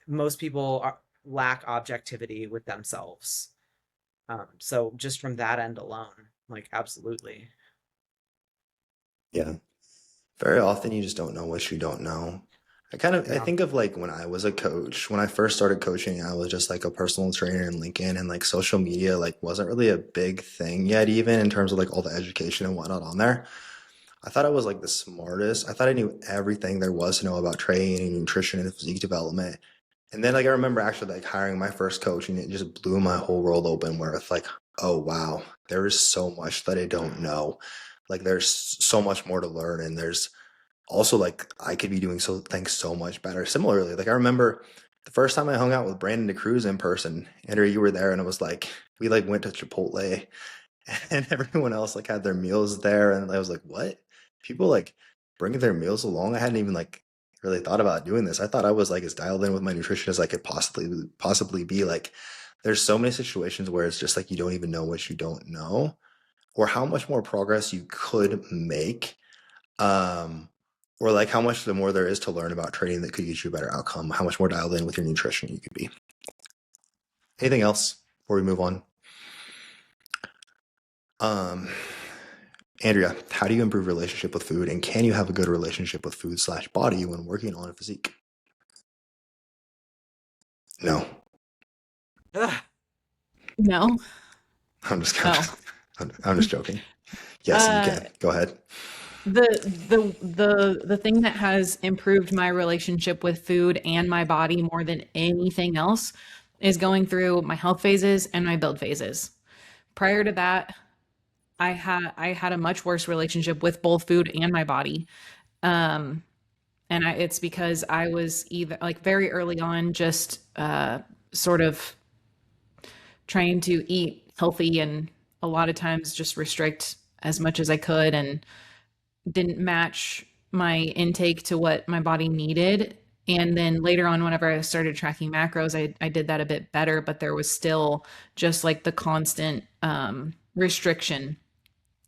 most people lack objectivity with themselves. So just from that end alone, like absolutely. Yeah. Very often you just don't know what you don't know. I Yeah. think of like when I was a coach, when I first started coaching, I was just like a personal trainer in Lincoln, and like social media like wasn't really a big thing yet, even in terms of like all the education and whatnot on there. I thought I was like the smartest. I thought I knew everything there was to know about training, nutrition, and physique development. And then like I remember actually like hiring my first coach, and it just blew my whole world open where it's like, oh wow, there is so much that I don't know. Like there's so much more to learn, and there's also like I could be doing things so much better. Similarly, like I remember the first time I hung out with Brandon DeCruz in person, Andrew, you were there, and it was like we like went to Chipotle and everyone else like had their meals there, and I was like, what? People like bringing their meals along. I hadn't even like really thought about doing this. I thought I was like as dialed in with my nutrition as I could possibly be. Like, there's so many situations where it's just like you don't even know what you don't know, or how much more progress you could make, um, or like how much the more there is to learn about training that could get you a better outcome, how much more dialed in with your nutrition you could be. Anything else before we move on? Um, Andrea, how do you improve relationship with food, and can you have a good relationship with food slash body when working on a physique? No, Ugh. No. I'm just, I'm Oh. just, I'm just joking. Yes, you Uh, can. Go ahead. the thing that has improved my relationship with food and my body more than anything else is going through my health phases and my build phases. Prior to that, I had a much worse relationship with both food and my body. Um, and it's because I was either like very early on just sort of trying to eat healthy and a lot of times just restrict as much as I could and didn't match my intake to what my body needed. And then later on, whenever I started tracking macros, I did that a bit better, but there was still just like the constant restriction,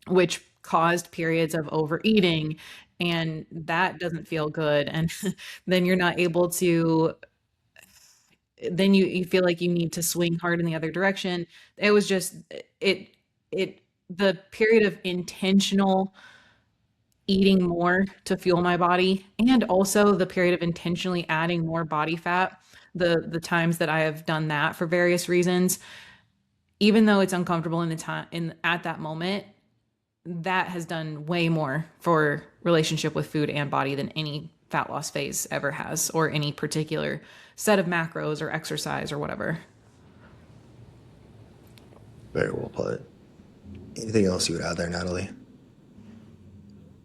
which caused periods of overeating. And that doesn't feel good. And then you're not able to, then you feel like you need to swing hard in the other direction. It was just, it, the period of intentional eating more to fuel my body and also the period of intentionally adding more body fat, the times that I have done that for various reasons, even though it's uncomfortable in the time in at that moment, that has done way more for relationship with food and body than any fat loss phase ever has, or any particular set of macros or exercise or whatever. Very well put. Anything else you would add there, Natalie?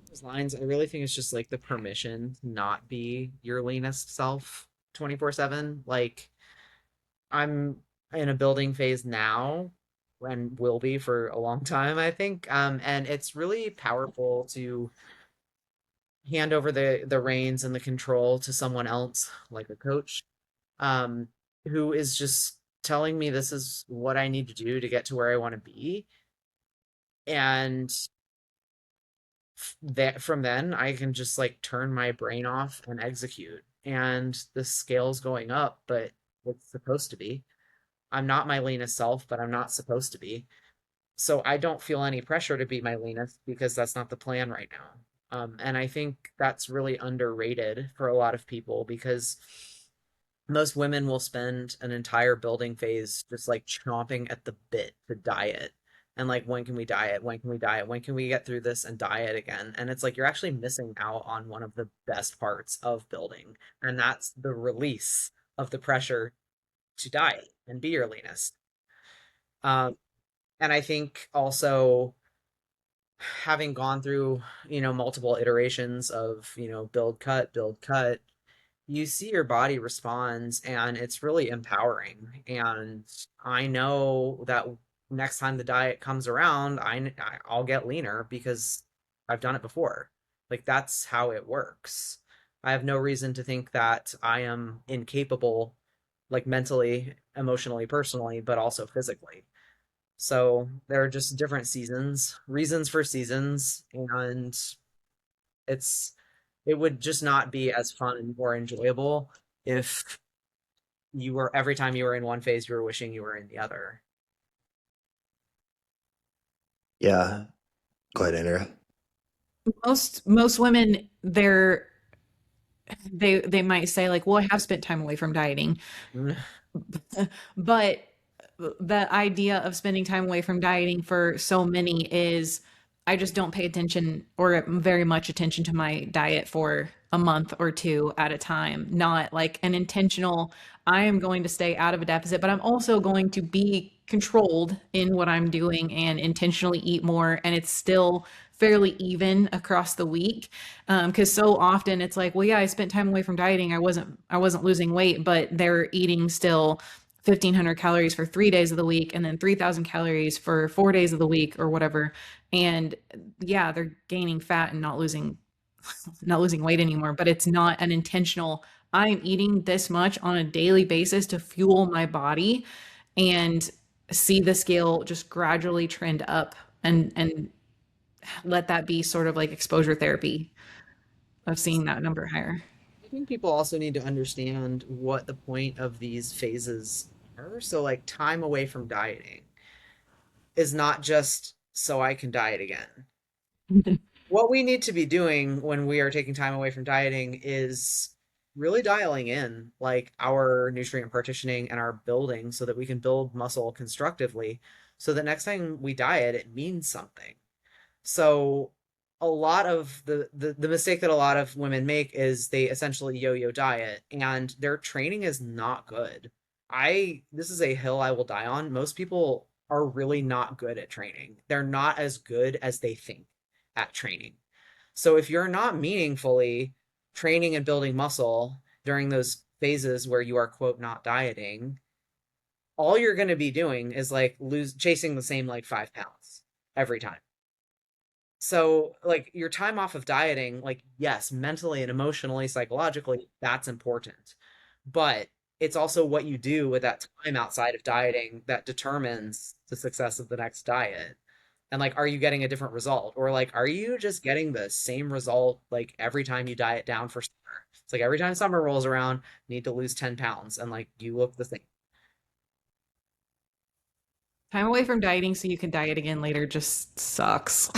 Those lines, I really think it's just like the permission to not be your leanest self 24/7. Like, I'm in a building phase now and will be for a long time, I think. And it's really powerful to hand over the reins and the control to someone else, like a coach, um, who is just telling me this is what I need to do to get to where I want to be. And that from then I can just like turn my brain off and execute. And the scale's going up, but it's supposed to be. I'm not my leanest self, but I'm not supposed to be. So I don't feel any pressure to be my leanest because that's not the plan right now. And I think that's really underrated for a lot of people because most women will spend an entire building phase just like chomping at the bit to diet. And like, when can we diet? When can we diet? When can we get through this and diet again? And it's like you're actually missing out on one of the best parts of building. And that's the release of the pressure to diet and be your leanest. Um, and I think also having gone through, multiple iterations of, build cut, you see your body responds and it's really empowering. And I know that next time the diet comes around, I'll get leaner because I've done it before. Like, that's how it works. I have no reason to think that I am incapable, like mentally, emotionally, personally, but also physically. So there are just different reasons for seasons, and it's it would just not be as fun or enjoyable if you were every time you were in one phase, you were wishing you were in the other. Yeah. Go ahead, Andrea. Most women, they might say like, well, I have spent time away from dieting. But the idea of spending time away from dieting for so many is I just don't pay attention or very much attention to my diet for a month or two at a time, not like an intentional, I am going to stay out of a deficit, but I'm also going to be controlled in what I'm doing and intentionally eat more. And it's still fairly even across the week. Because so often it's like, well, yeah, I spent time away from dieting. I wasn't losing weight, but they're eating still 1,500 calories for 3 days of the week and then 3,000 calories for 4 days of the week or whatever. And yeah, they're gaining fat and not losing not losing weight anymore, but it's not an intentional, I'm eating this much on a daily basis to fuel my body and see the scale just gradually trend up and let that be sort of like exposure therapy of seeing that number higher. I think people also need to understand what the point of these phases are. So, like, time away from dieting is not just so I can diet again. What we need to be doing when we are taking time away from dieting is really dialing in like our nutrient partitioning and our building so that we can build muscle constructively so that next time we diet it means something. So a lot of the mistake that a lot of women make is they essentially yo-yo diet and their training is not good. I This is a hill I will die on. Most people are really not good at training. They're not as good as they think at training. So if you're not meaningfully training and building muscle during those phases where you are quote not dieting, all you're going to be doing is like chasing the same like 5 pounds every time. So, like, your time off of dieting, like, yes, mentally and emotionally, psychologically, that's important. But it's also what you do with that time outside of dieting that determines the success of the next diet. And, like, are you getting a different result? Or, like, are you just getting the same result, like, every time you diet down for summer? It's like every time summer rolls around, you need to lose 10 pounds, and, like, you look the same. Time away from dieting so you can diet again later just sucks.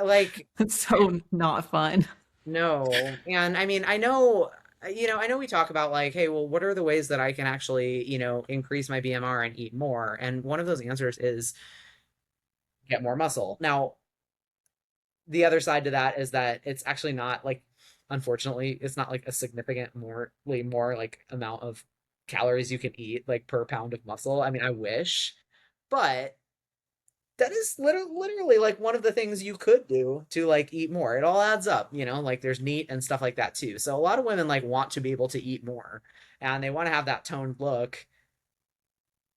Like, It's so not fun. no. And I mean, I know we talk about like, hey, well, what are the ways that I can actually, increase my BMR and eat more? And one of those answers is get more muscle. Now, the other side to that is that it's actually not like, unfortunately, it's not like a significant more like amount of calories you can eat like per pound of muscle. I mean, I wish, but that is literally like one of the things you could do to like eat more. It all adds up, like there's meat and stuff like that too. So a lot of women like want to be able to eat more and they want to have that toned look.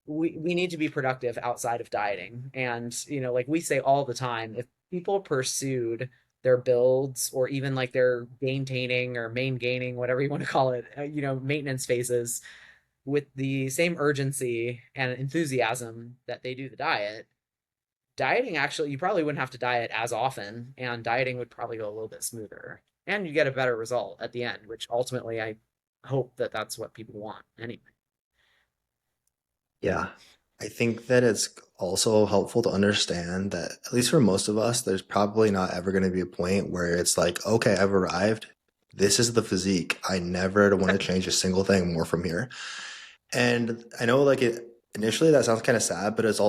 We need to be productive outside of dieting. And, like we say all the time, if people pursued their builds or even like their gaintaining or main gaining, whatever you want to call it, maintenance phases with the same urgency and enthusiasm that they do the diet, dieting actually, you probably wouldn't have to diet as often and dieting would probably go a little bit smoother and you get a better result at the end, which ultimately I hope that that's what people want anyway. Yeah. I think that it's also helpful to understand that, at least for most of us, there's probably not ever going to be a point where it's like, okay, I've arrived. This is the physique. I never want to change a single thing more from here. And I know like initially that sounds kind of sad, but it's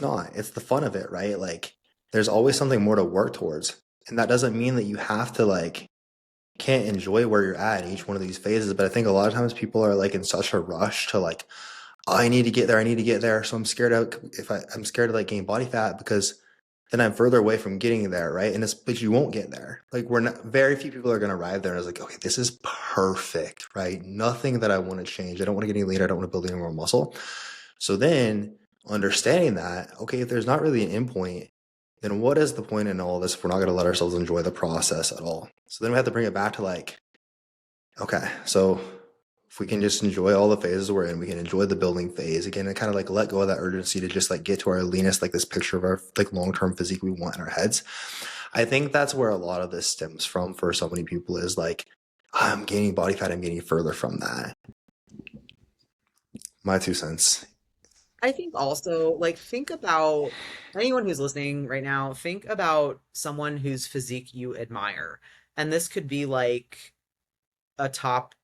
not. It's the fun of it, right? Like there's always something more to work towards. And that doesn't mean that you have to like can't enjoy where you're at in each one of these phases. But I think a lot of times people are like in such a rush to like, oh, I need to get there, I need to get there. So I'm scared to like gain body fat because then I'm further away from getting there, right? But you won't get there. Like we're not very few people are gonna arrive there and it's like, okay, this is perfect, right? Nothing that I want to change. I don't want to get any leaner, I don't want to build any more muscle. So then understanding that, okay, if there's not really an endpoint, then what is the point in all this if we're not gonna let ourselves enjoy the process at all? So then we have to bring it back to like, okay, so if we can just enjoy all the phases we're in, we can enjoy the building phase again and kind of like let go of that urgency to just like get to our leanest, like this picture of our like long-term physique we want in our heads. I think that's where a lot of this stems from for so many people is like, I'm gaining body fat, I'm getting further from that. My 2 cents. I think also like think about anyone who's listening right now, think about someone whose physique you admire. And this could be like a top,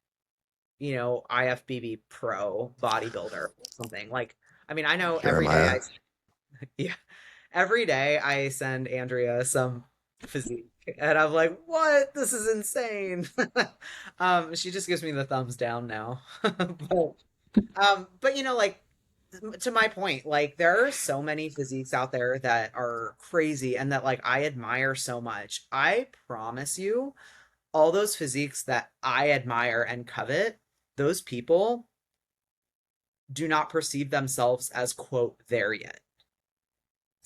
IFBB pro bodybuilder or something. Like, I mean, I know every day Jeremiah. yeah, every day I send Andrea some physique and I'm like, what? This is insane. She just gives me the thumbs down now. But like to my point, like there are so many physiques out there that are crazy and that like I admire so much. I promise you, all those physiques that I admire and covet, those people do not perceive themselves as quote there yet.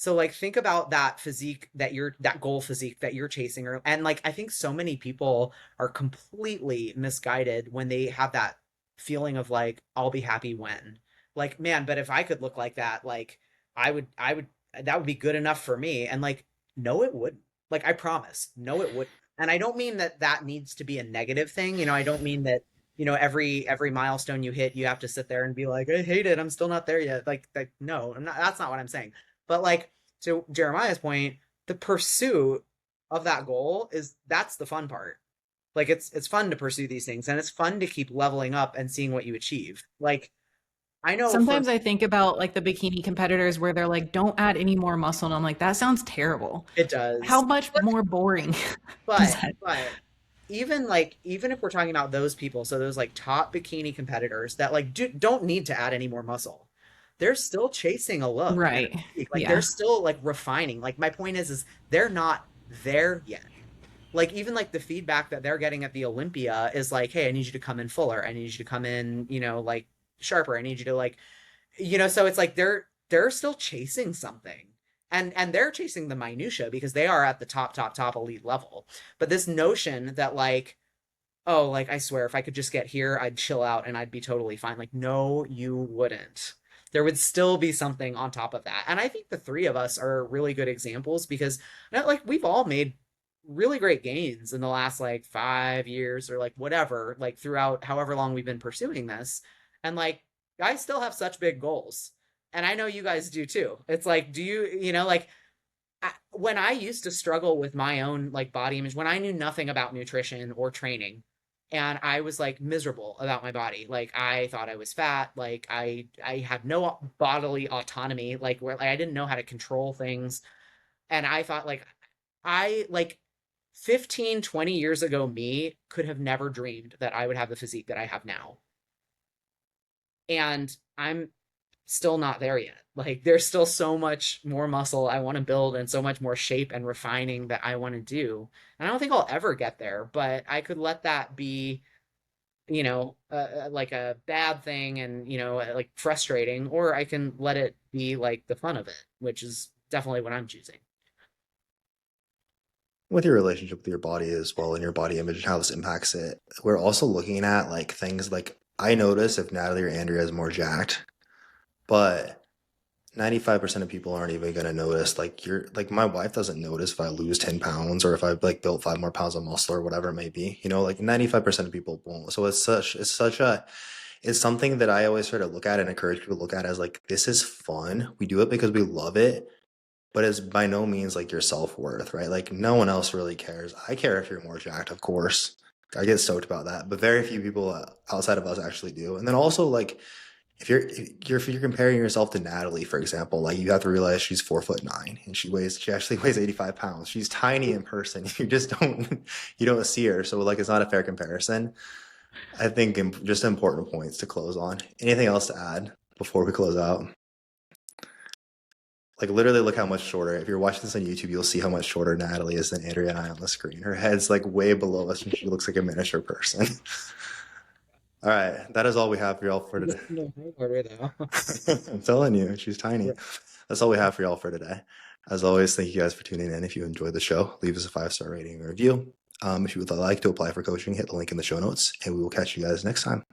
So like think about that physique that goal physique that you're chasing, and like I think so many people are completely misguided when they have that feeling of like I'll be happy when. Like man, but if I could look like that, like I would that would be good enough for me. And like no it wouldn't. Like I promise, no it wouldn't. And I don't mean that that needs to be a negative thing. I don't mean that every milestone you hit you have to sit there and be like I hate it, I'm still not there yet. Like no, I'm not, that's not what I'm saying. But like to Jeremiah's point, the pursuit of that goal that's the fun part. Like it's fun to pursue these things, and it's fun to keep leveling up and seeing what you achieve. Like I know for Sometimes I think about like the bikini competitors where they're like, don't add any more muscle. And I'm like, that sounds terrible. it How does. much more boring does But that? but even if we're talking about those people, so those like top bikini competitors that like don't need to add any more muscle, they're still chasing a look and a Right. physique. Like they're Yeah. still like refining. Like my point is they're not there yet. Like even like the feedback that they're getting at the Olympia is like, hey, I need you to come in fuller. I need you to come in, like sharper. I need you to like, so it's like they're still chasing something. And they're chasing the minutia because they are at the top elite level. But this notion that like, oh, like I swear if I could just get here, I'd chill out and I'd be totally fine. Like, no, you wouldn't. There would still be something on top of that. And I think the three of us are really good examples because like we've all made really great gains in the last like 5 years or like whatever, like throughout however long we've been pursuing this. And like I still have such big goals. And I know you guys do too. It's like, do you, like when I used to struggle with my own like body image, when I knew nothing about nutrition or training, and I was like miserable about my body, like I thought I was fat, like I had no bodily autonomy, like where like I didn't know how to control things, and I thought like I like 15-20 years ago me could have never dreamed that I would have the physique that I have now. And I'm still not there yet. Like there's still so much more muscle I want to build and so much more shape and refining that I want to do. And I don't think I'll ever get there, but I could let that be, like a bad thing and, like frustrating, or I can let it be like the fun of it, which is definitely what I'm choosing. With your relationship with your body as well and your body image and how this impacts it, we're also looking at like things like I notice if Natalie or Andrea is more jacked, but 95% of people aren't even going to notice. Like you're like my wife doesn't notice if I lose 10 pounds or if I like built 5 more pounds of muscle or whatever it may be, like 95% of people won't. So it's something that I always try to look at and encourage people to look at as like, this is fun. We do it because we love it, but it's by no means like your self-worth, right? Like no one else really cares. I care if you're more jacked, of course. I get stoked about that, but very few people outside of us actually do. And then also like if you're comparing yourself to Natalie, for example, like you have to realize she's 4'9" and she actually weighs 85 pounds. She's tiny in person. You just don't see her. So like it's not a fair comparison. I think just important points to close on. Anything else to add before we close out? Like literally look how much shorter. If you're watching this on YouTube, you'll see how much shorter Natalie is than Andrea and I on the screen. Her head's like way below us and she looks like a miniature person. All right, that is all we have for y'all for today. I'm telling you, she's tiny. That's all we have for y'all for today. As always, thank you guys for tuning in. If you enjoyed the show, leave us a 5-star rating and review. If you would like to apply for coaching, hit the link in the show notes, and we will catch you guys next time.